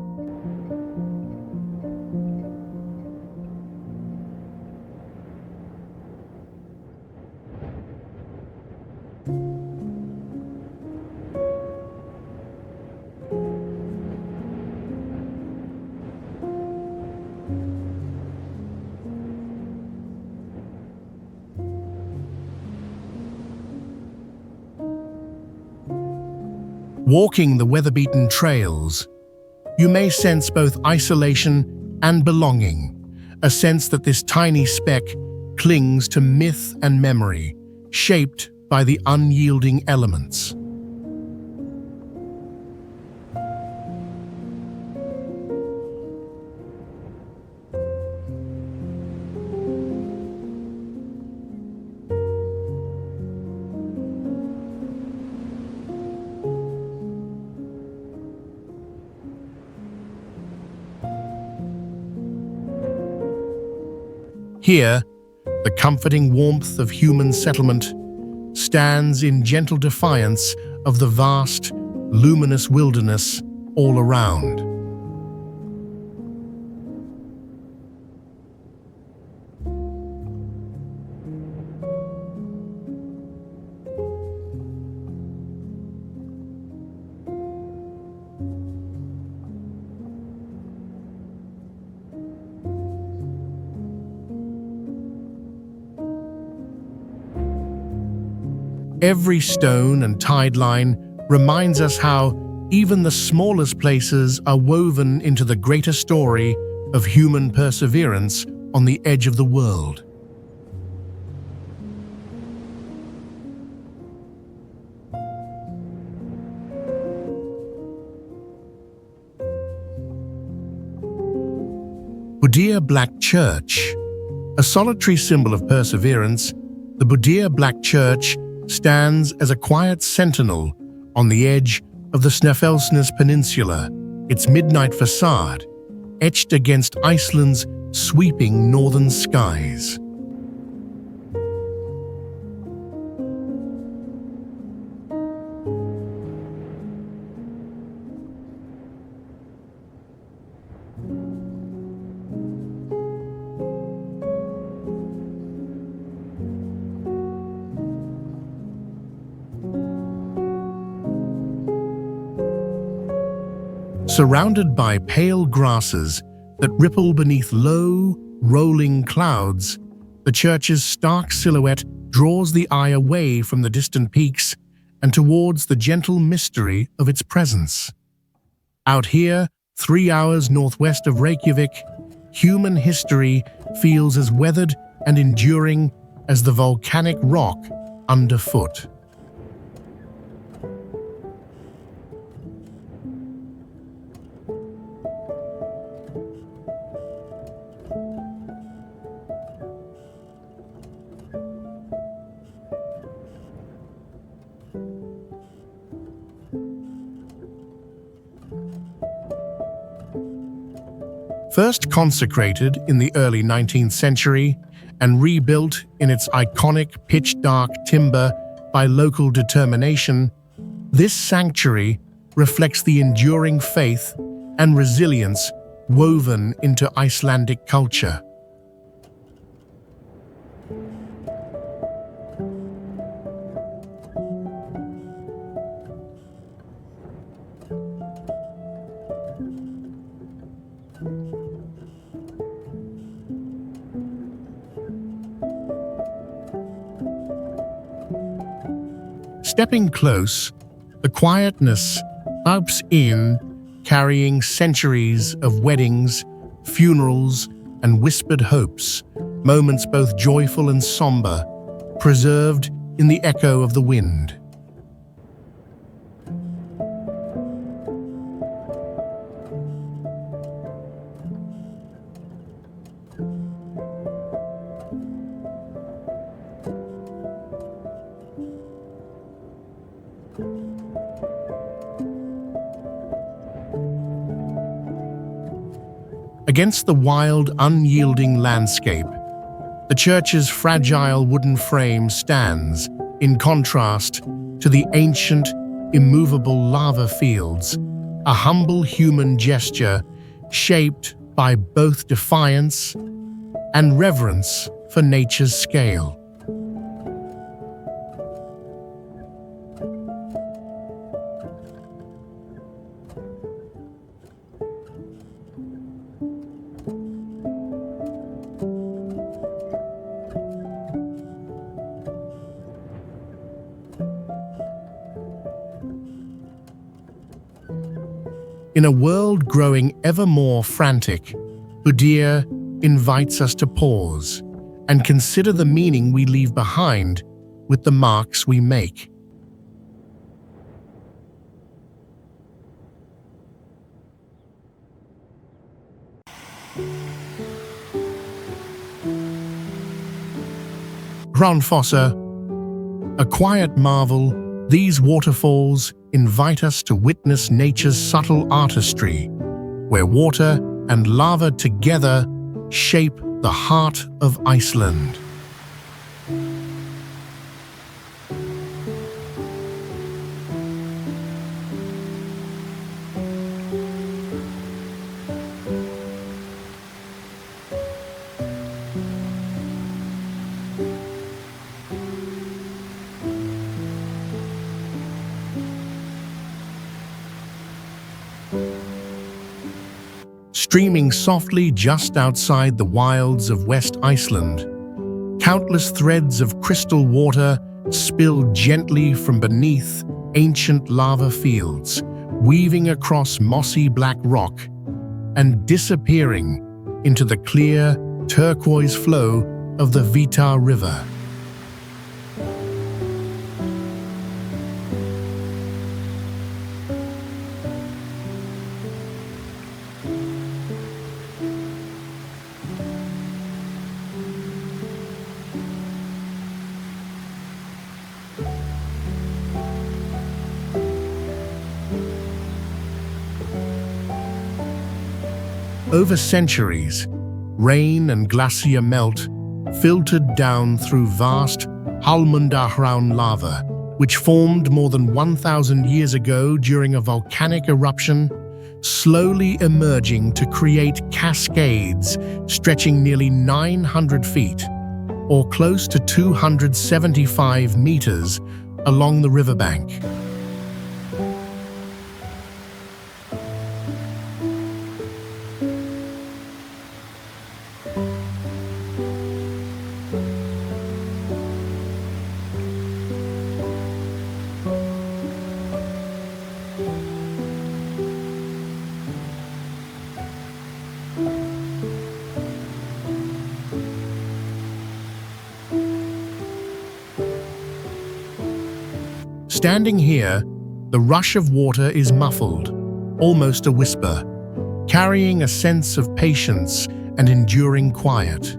Walking the weather-beaten trails, you may sense both isolation and belonging, a sense that this tiny speck clings to myth and memory, shaped by the unyielding elements. Here, the comforting warmth of human settlement stands in gentle defiance of the vast, luminous wilderness all around. Every stone and tide line reminds us how even the smallest places are woven into the greater story of human perseverance on the edge of the world. Budia Black Church. A solitary symbol of perseverance, the Budia Black Church stands as a quiet sentinel on the edge of the Snæfellsnes Peninsula, its midnight facade etched against Iceland's sweeping northern skies. Surrounded by pale grasses that ripple beneath low, rolling clouds, the church's stark silhouette draws the eye away from the distant peaks and towards the gentle mystery of its presence. Out here, 3 hours northwest of Reykjavik, human history feels as weathered and enduring as the volcanic rock underfoot. First consecrated in the early 19th century and rebuilt in its iconic pitch-dark timber by local determination, this sanctuary reflects the enduring faith and resilience woven into Icelandic culture. Stepping close, the quietness ups in, carrying centuries of weddings, funerals, and whispered hopes, moments both joyful and somber, preserved in the echo of the wind. Against the wild, unyielding landscape, the church's fragile wooden frame stands in contrast to the ancient, immovable lava fields, a humble human gesture shaped by both defiance and reverence for nature's scale. In a world growing ever more frantic, Budir invites us to pause and consider the meaning we leave behind with the marks we make. Reynisfjara, a quiet marvel, these waterfalls invite us to witness nature's subtle artistry, where water and lava together shape the heart of Iceland. Streaming softly just outside the wilds of West Iceland, countless threads of crystal water spill gently from beneath ancient lava fields, weaving across mossy black rock and disappearing into the clear, turquoise flow of the Vita River. Over centuries, rain and glacier melt filtered down through vast Hálmundahraun lava, which formed more than 1,000 years ago during a volcanic eruption, slowly emerging to create cascades stretching nearly 900 feet, or close to 275 meters, along the riverbank. Standing here, the rush of water is muffled, almost a whisper, carrying a sense of patience and enduring quiet.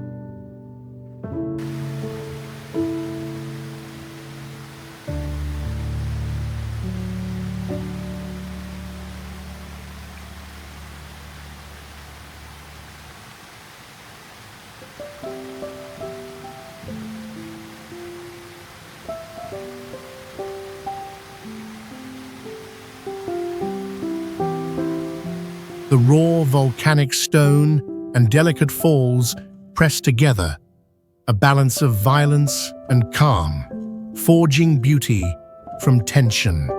The raw volcanic stone and delicate falls press together, a balance of violence and calm, forging beauty from tension.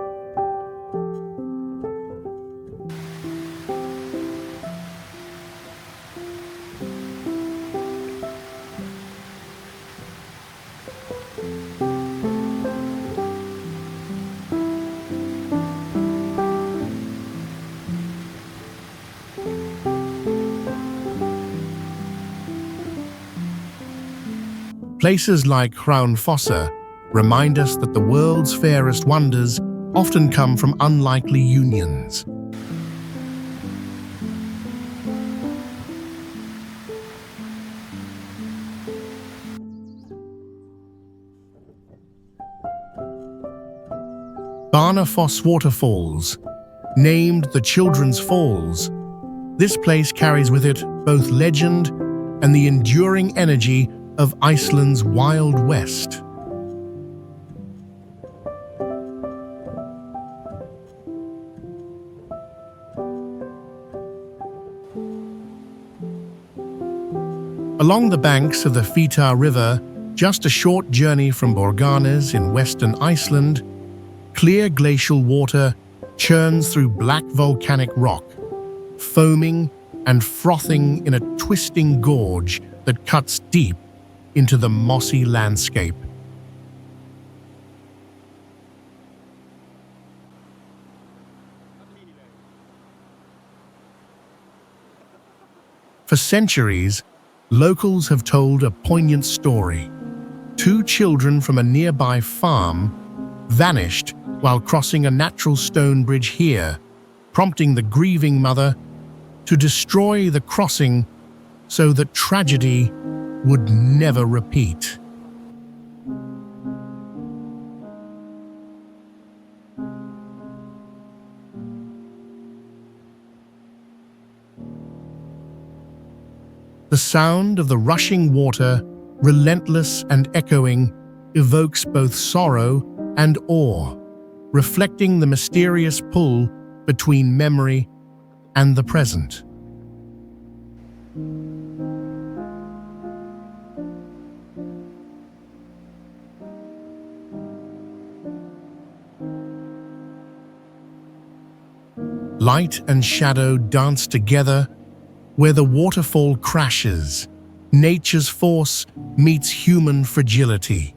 Places like Reynisfjara remind us that the world's fairest wonders often come from unlikely unions. Dettifoss waterfalls, named the Children's Falls. This place carries with it both legend and the enduring energy of Iceland's Wild West. Along the banks of the Fita River, just a short journey from Reykjanes in western Iceland, clear glacial water churns through black volcanic rock, foaming and frothing in a twisting gorge that cuts deep into the mossy landscape. For centuries, locals have told a poignant story. Two children from a nearby farm vanished while crossing a natural stone bridge here, prompting the grieving mother to destroy the crossing so that tragedy would never repeat. The sound of the rushing water, relentless and echoing, evokes both sorrow and awe, reflecting the mysterious pull between memory and the present. Light and shadow dance together where the waterfall crashes. Nature's force meets human fragility.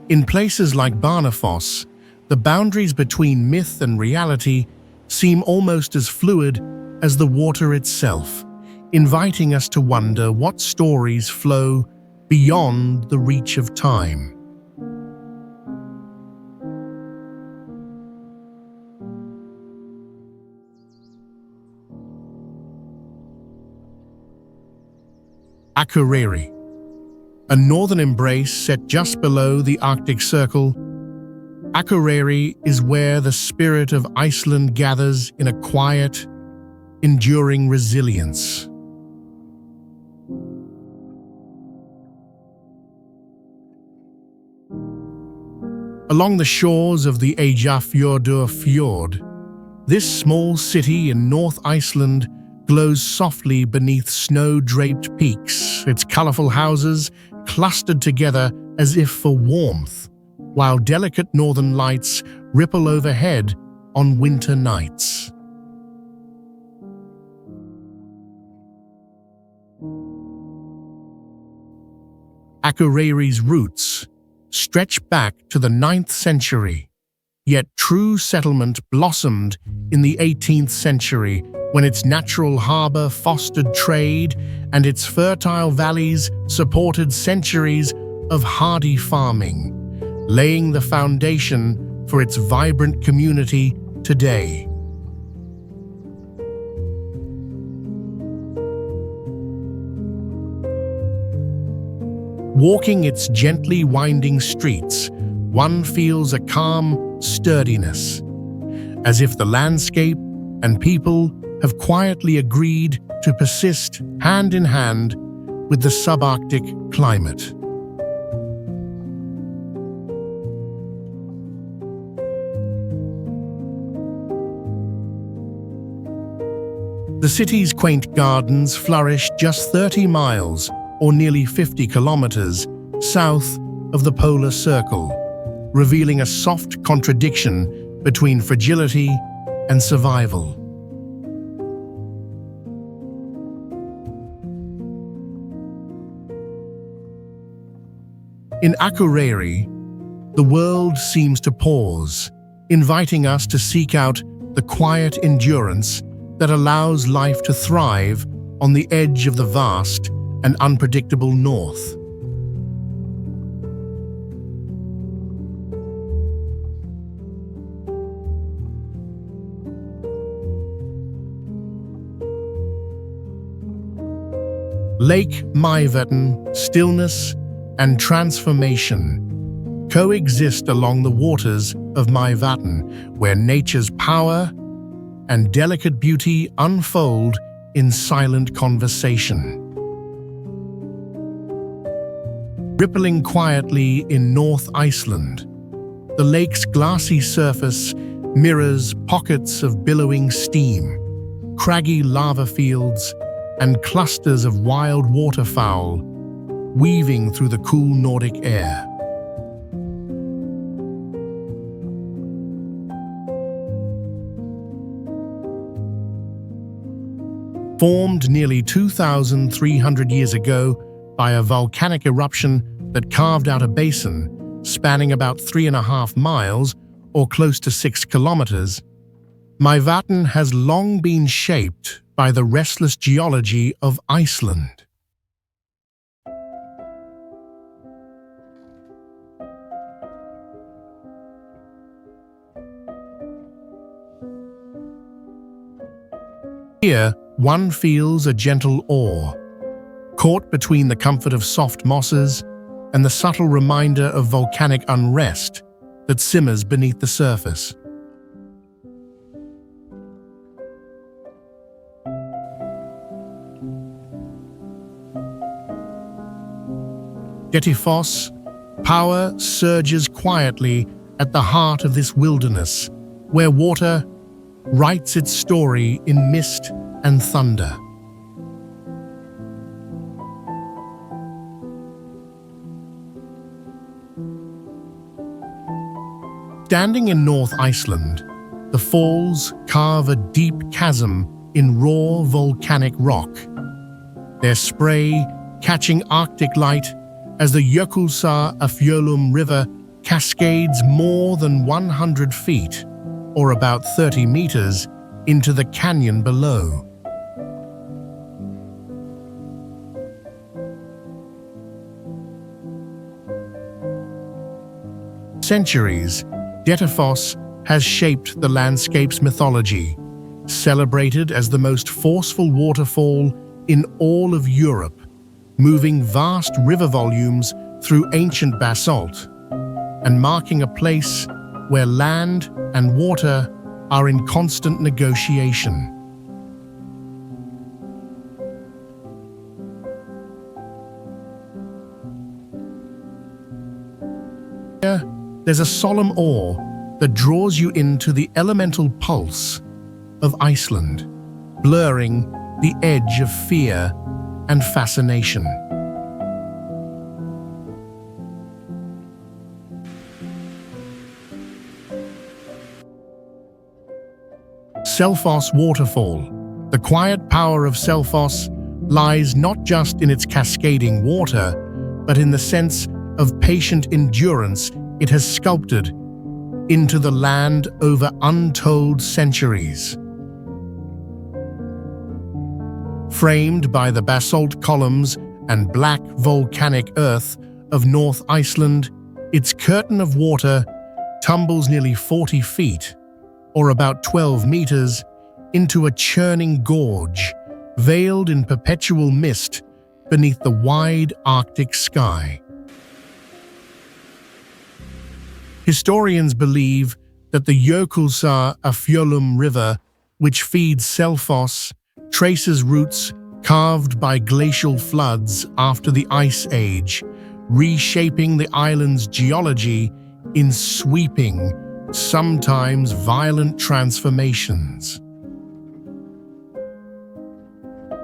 In places like Dettifoss, the boundaries between myth and reality seem almost as fluid as the water itself, inviting us to wonder what stories flow beyond the reach of time. Akureyri, a northern embrace set just below the Arctic Circle. Akureyri is where the spirit of Iceland gathers in a quiet, enduring resilience. Along the shores of the Eyjafjörður fjord, this small city in North Iceland glows softly beneath snow-draped peaks, its colorful houses clustered together as if for warmth, while delicate northern lights ripple overhead on winter nights. Akureyri's roots stretch back to the 9th century, yet true settlement blossomed in the 18th century when its natural harbor fostered trade and its fertile valleys supported centuries of hardy farming, laying the foundation for its vibrant community today. Walking its gently winding streets, one feels a calm sturdiness, as if the landscape and people have quietly agreed to persist hand in hand with the subarctic climate. The city's quaint gardens flourish just 30 miles, or nearly 50 kilometers, south of the polar circle, revealing a soft contradiction between fragility and survival. In Akureyri, the world seems to pause, inviting us to seek out the quiet endurance that allows life to thrive on the edge of the vast and unpredictable north. Lake Mývatn, stillness and transformation coexist along the waters of Mývatn, where nature's power and delicate beauty unfold in silent conversation. Rippling quietly in North Iceland, the lake's glassy surface mirrors pockets of billowing steam, craggy lava fields, and clusters of wild waterfowl weaving through the cool Nordic air. Formed nearly 2,300 years ago by a volcanic eruption that carved out a basin spanning about 3.5 miles or close to 6 kilometers, Mývatn has long been shaped by the restless geology of Iceland. Here, one feels a gentle awe, caught between the comfort of soft mosses and the subtle reminder of volcanic unrest that simmers beneath the surface. Dettifoss, power surges quietly at the heart of this wilderness, where water writes its story in mist and thunder. Standing in North Iceland, the falls carve a deep chasm in raw volcanic rock, their spray catching Arctic light as the Jökulsárlón river cascades more than 100 feet, or about 30 meters, into the canyon below. Centuries, Dettifoss has shaped the landscape's mythology, celebrated as the most forceful waterfall in all of Europe, moving vast river volumes through ancient basalt, and marking a place where land and water are in constant negotiation. Here, there's a solemn awe that draws you into the elemental pulse of Iceland, blurring the edge of fear and fascination. Seljalandsfoss waterfall. The quiet power of Seljalandsfoss lies not just in its cascading water, but in the sense of patient endurance it has sculpted into the land over untold centuries. Framed by the basalt columns and black volcanic earth of North Iceland, its curtain of water tumbles nearly 40 feet, or about 12 meters, into a churning gorge, veiled in perpetual mist beneath the wide Arctic sky. Historians believe that the Jökulsárlón river, which feeds Seljalandsfoss, traces roots carved by glacial floods after the Ice Age, reshaping the island's geology in sweeping, sometimes violent transformations.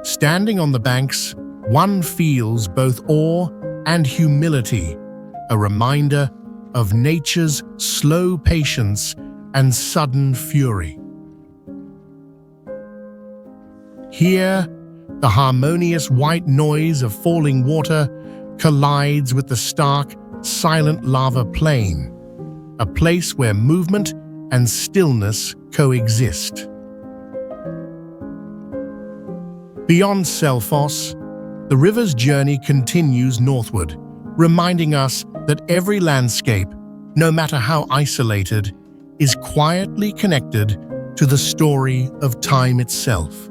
Standing on the banks, one feels both awe and humility, a reminder of nature's slow patience and sudden fury. Here, the harmonious white noise of falling water collides with the stark, silent lava plain, a place where movement and stillness coexist. Beyond Seljalandsfoss, the river's journey continues northward, reminding us that every landscape, no matter how isolated, is quietly connected to the story of time itself.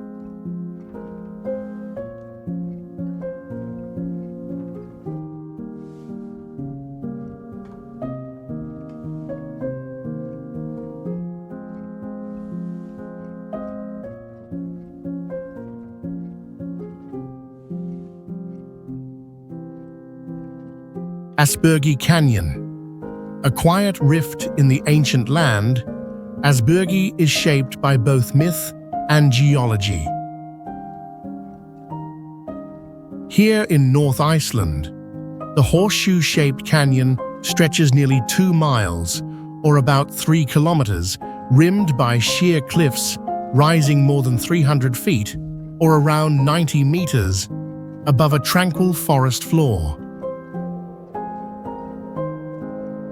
Aspergi Canyon, a quiet rift in the ancient land. Aspergi is shaped by both myth and geology. Here in North Iceland, the horseshoe-shaped canyon stretches nearly 2 miles, or about 3 kilometers, rimmed by sheer cliffs rising more than 300 feet, or around 90 meters, above a tranquil forest floor.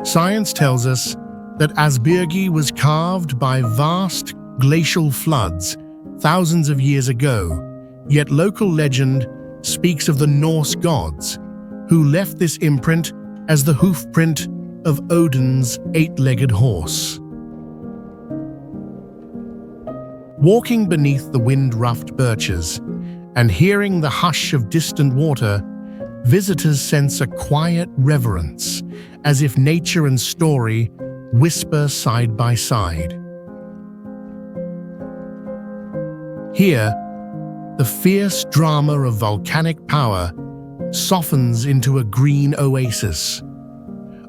Science tells us that Aspergi was carved by vast glacial floods thousands of years ago, yet local legend speaks of the Norse gods, who left this imprint as the hoofprint of Odin's 8-legged horse. Walking beneath the wind-ruffed birches and hearing the hush of distant water, visitors sense a quiet reverence, as if nature and story whisper side by side. Here, the fierce drama of volcanic power softens into a green oasis,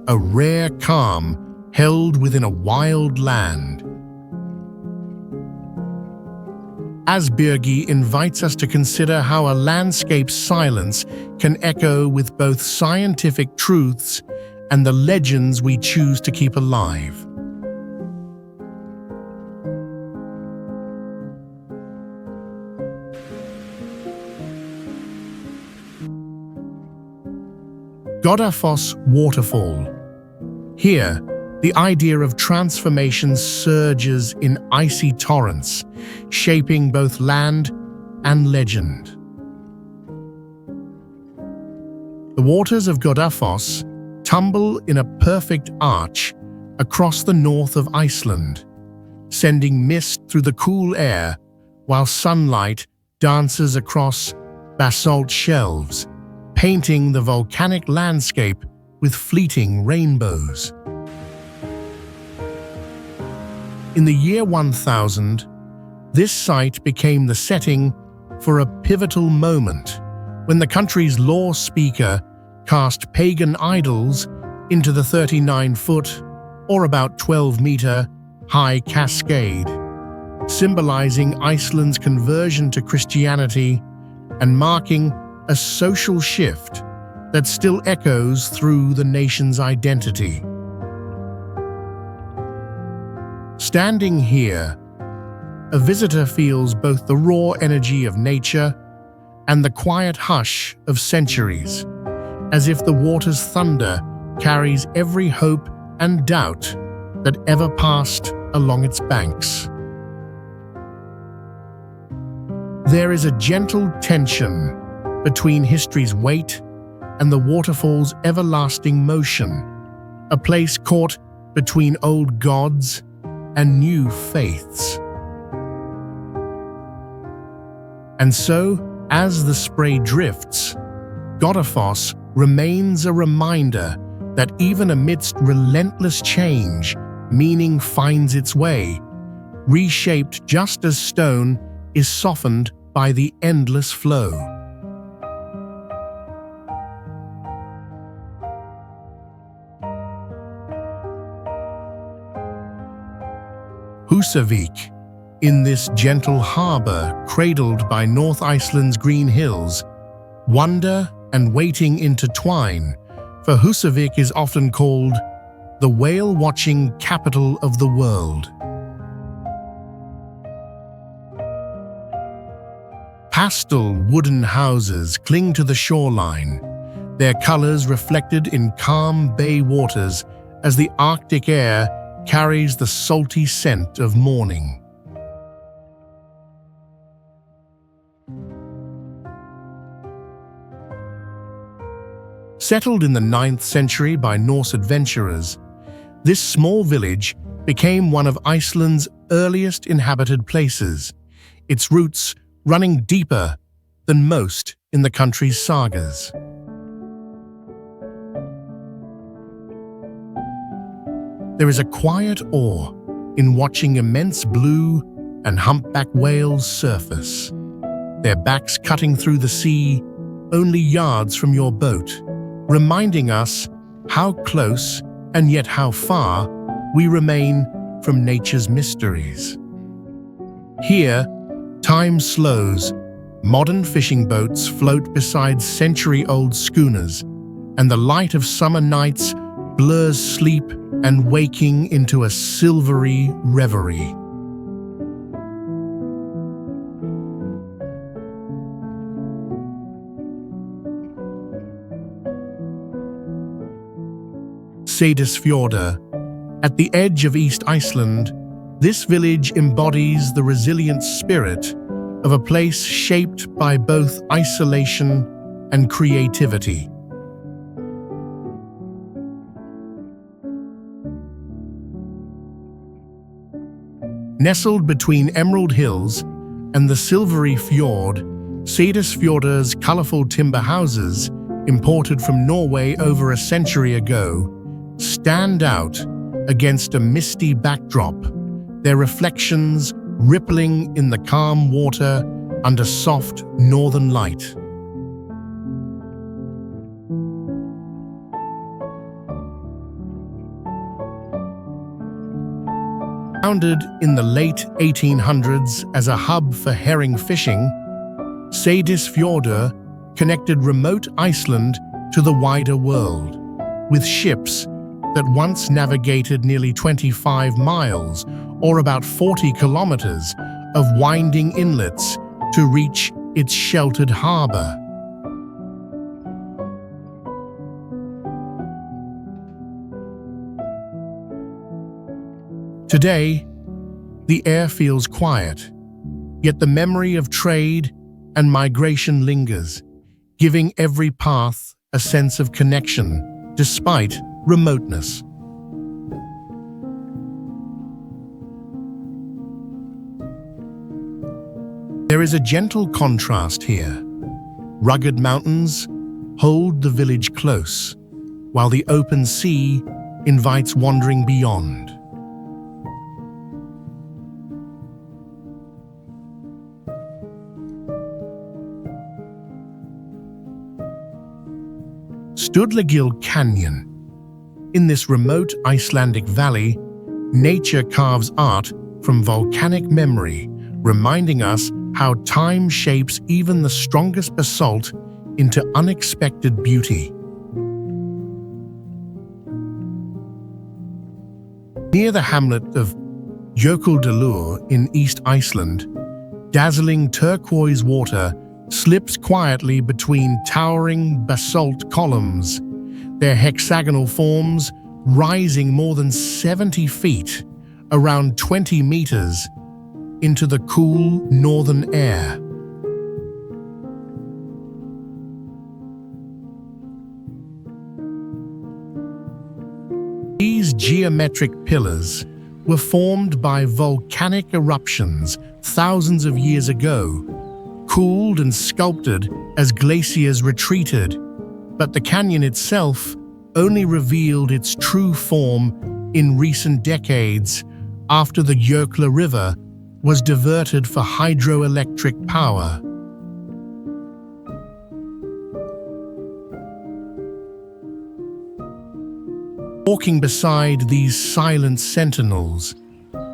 a rare calm held within a wild land. Aspergi invites us to consider how a landscape's silence can echo with both scientific truths and the legends we choose to keep alive. Dettifoss waterfall. Here, the idea of transformation surges in icy torrents, shaping both land and legend. The waters of Dettifoss tumble in a perfect arch across the north of Iceland, sending mist through the cool air while sunlight dances across basalt shelves, painting the volcanic landscape with fleeting rainbows. In the year 1000, this site became the setting for a pivotal moment when the country's law speaker cast pagan idols into the 39-foot, or about 12-meter, high cascade, symbolizing Iceland's conversion to Christianity and marking a social shift that still echoes through the nation's identity. Standing here, a visitor feels both the raw energy of nature and the quiet hush of centuries, as if the water's thunder carries every hope and doubt that ever passed along its banks. There is a gentle tension between history's weight and the waterfall's everlasting motion, a place caught between old gods and new faiths. And so, as the spray drifts, Dettifoss remains a reminder that even amidst relentless change, meaning finds its way, reshaped just as stone is softened by the endless flow. Húsavík, in this gentle harbor cradled by North Iceland's green hills, wonder and waiting intertwine, for Húsavík is often called the whale-watching capital of the world. Pastel wooden houses cling to the shoreline, their colors reflected in calm bay waters as the Arctic air carries the salty scent of morning. Settled in the 9th century by Norse adventurers, this small village became one of Iceland's earliest inhabited places, its roots running deeper than most in the country's sagas. There is a quiet awe in watching immense blue and humpback whales surface, their backs cutting through the sea only yards from your boat, reminding us how close and yet how far we remain from nature's mysteries. Here, time slows, modern fishing boats float beside century-old schooners, and the light of summer nights blurs sleep and waking into a silvery reverie. Reynisfjara. At the edge of East Iceland, this village embodies the resilient spirit of a place shaped by both isolation and creativity. Nestled between Emerald Hills and the silvery fjord, Reynisfjara's colorful timber houses, imported from Norway over a century ago, stand out against a misty backdrop, their reflections rippling in the calm water under soft northern light. Founded in the late 1800s as a hub for herring fishing, Reynisfjara connected remote Iceland to the wider world, with ships that once navigated nearly 25 miles, or about 40 kilometers, of winding inlets to reach its sheltered harbor. Today, the air feels quiet, yet the memory of trade and migration lingers, giving every path a sense of connection, despite remoteness. There is a gentle contrast here. Rugged mountains hold the village close, while the open sea invites wandering beyond. Sturlagil Canyon. In this remote Icelandic valley, nature carves art from volcanic memory, reminding us how time shapes even the strongest basalt into unexpected beauty. Near the hamlet of Jökulsárlón in East Iceland, dazzling turquoise water slips quietly between towering basalt columns, their hexagonal forms rising more than 70 feet, around 20 meters, into the cool northern air. These geometric pillars were formed by volcanic eruptions thousands of years ago, cooled and sculpted as glaciers retreated, but the canyon itself only revealed its true form in recent decades after the Jökulsárlón River was diverted for hydroelectric power. Walking beside these silent sentinels,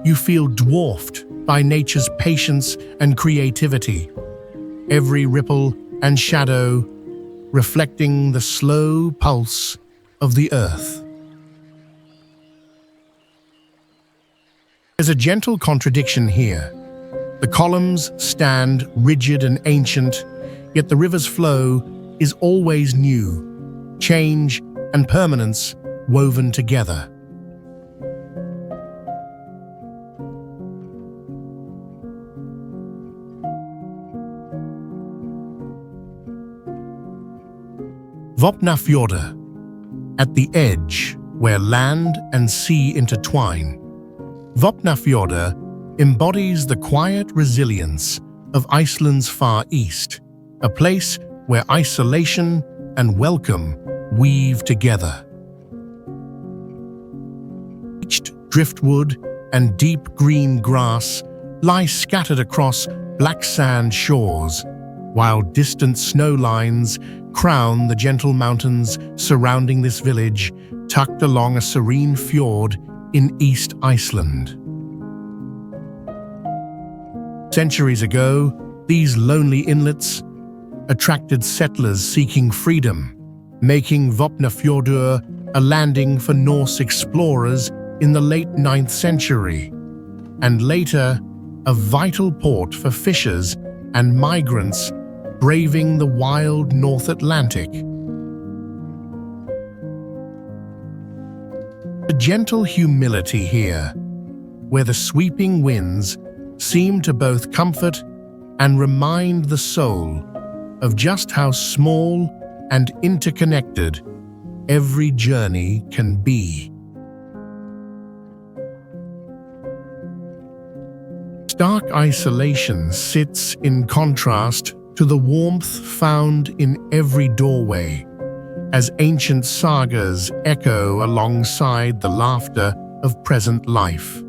you feel dwarfed by nature's patience and creativity, every ripple and shadow reflecting the slow pulse of the earth. There's a gentle contradiction here. The columns stand rigid and ancient, yet the river's flow is always new, change and permanence woven together. Vopnafjordur, at the edge where land and sea intertwine. Vopnafjordur embodies the quiet resilience of Iceland's far east, a place where isolation and welcome weave together. Bleached driftwood and deep green grass lie scattered across black sand shores, while distant snow lines crown the gentle mountains surrounding this village, tucked along a serene fjord in East Iceland. Centuries ago, these lonely inlets attracted settlers seeking freedom, making Vopnafjordur a landing for Norse explorers in the late 9th century, and later a vital port for fishers and migrants braving the wild North Atlantic. A gentle humility here, where the sweeping winds seem to both comfort and remind the soul of just how small and interconnected every journey can be. Stark isolation sits in contrast to the warmth found in every doorway, as ancient sagas echo alongside the laughter of present life.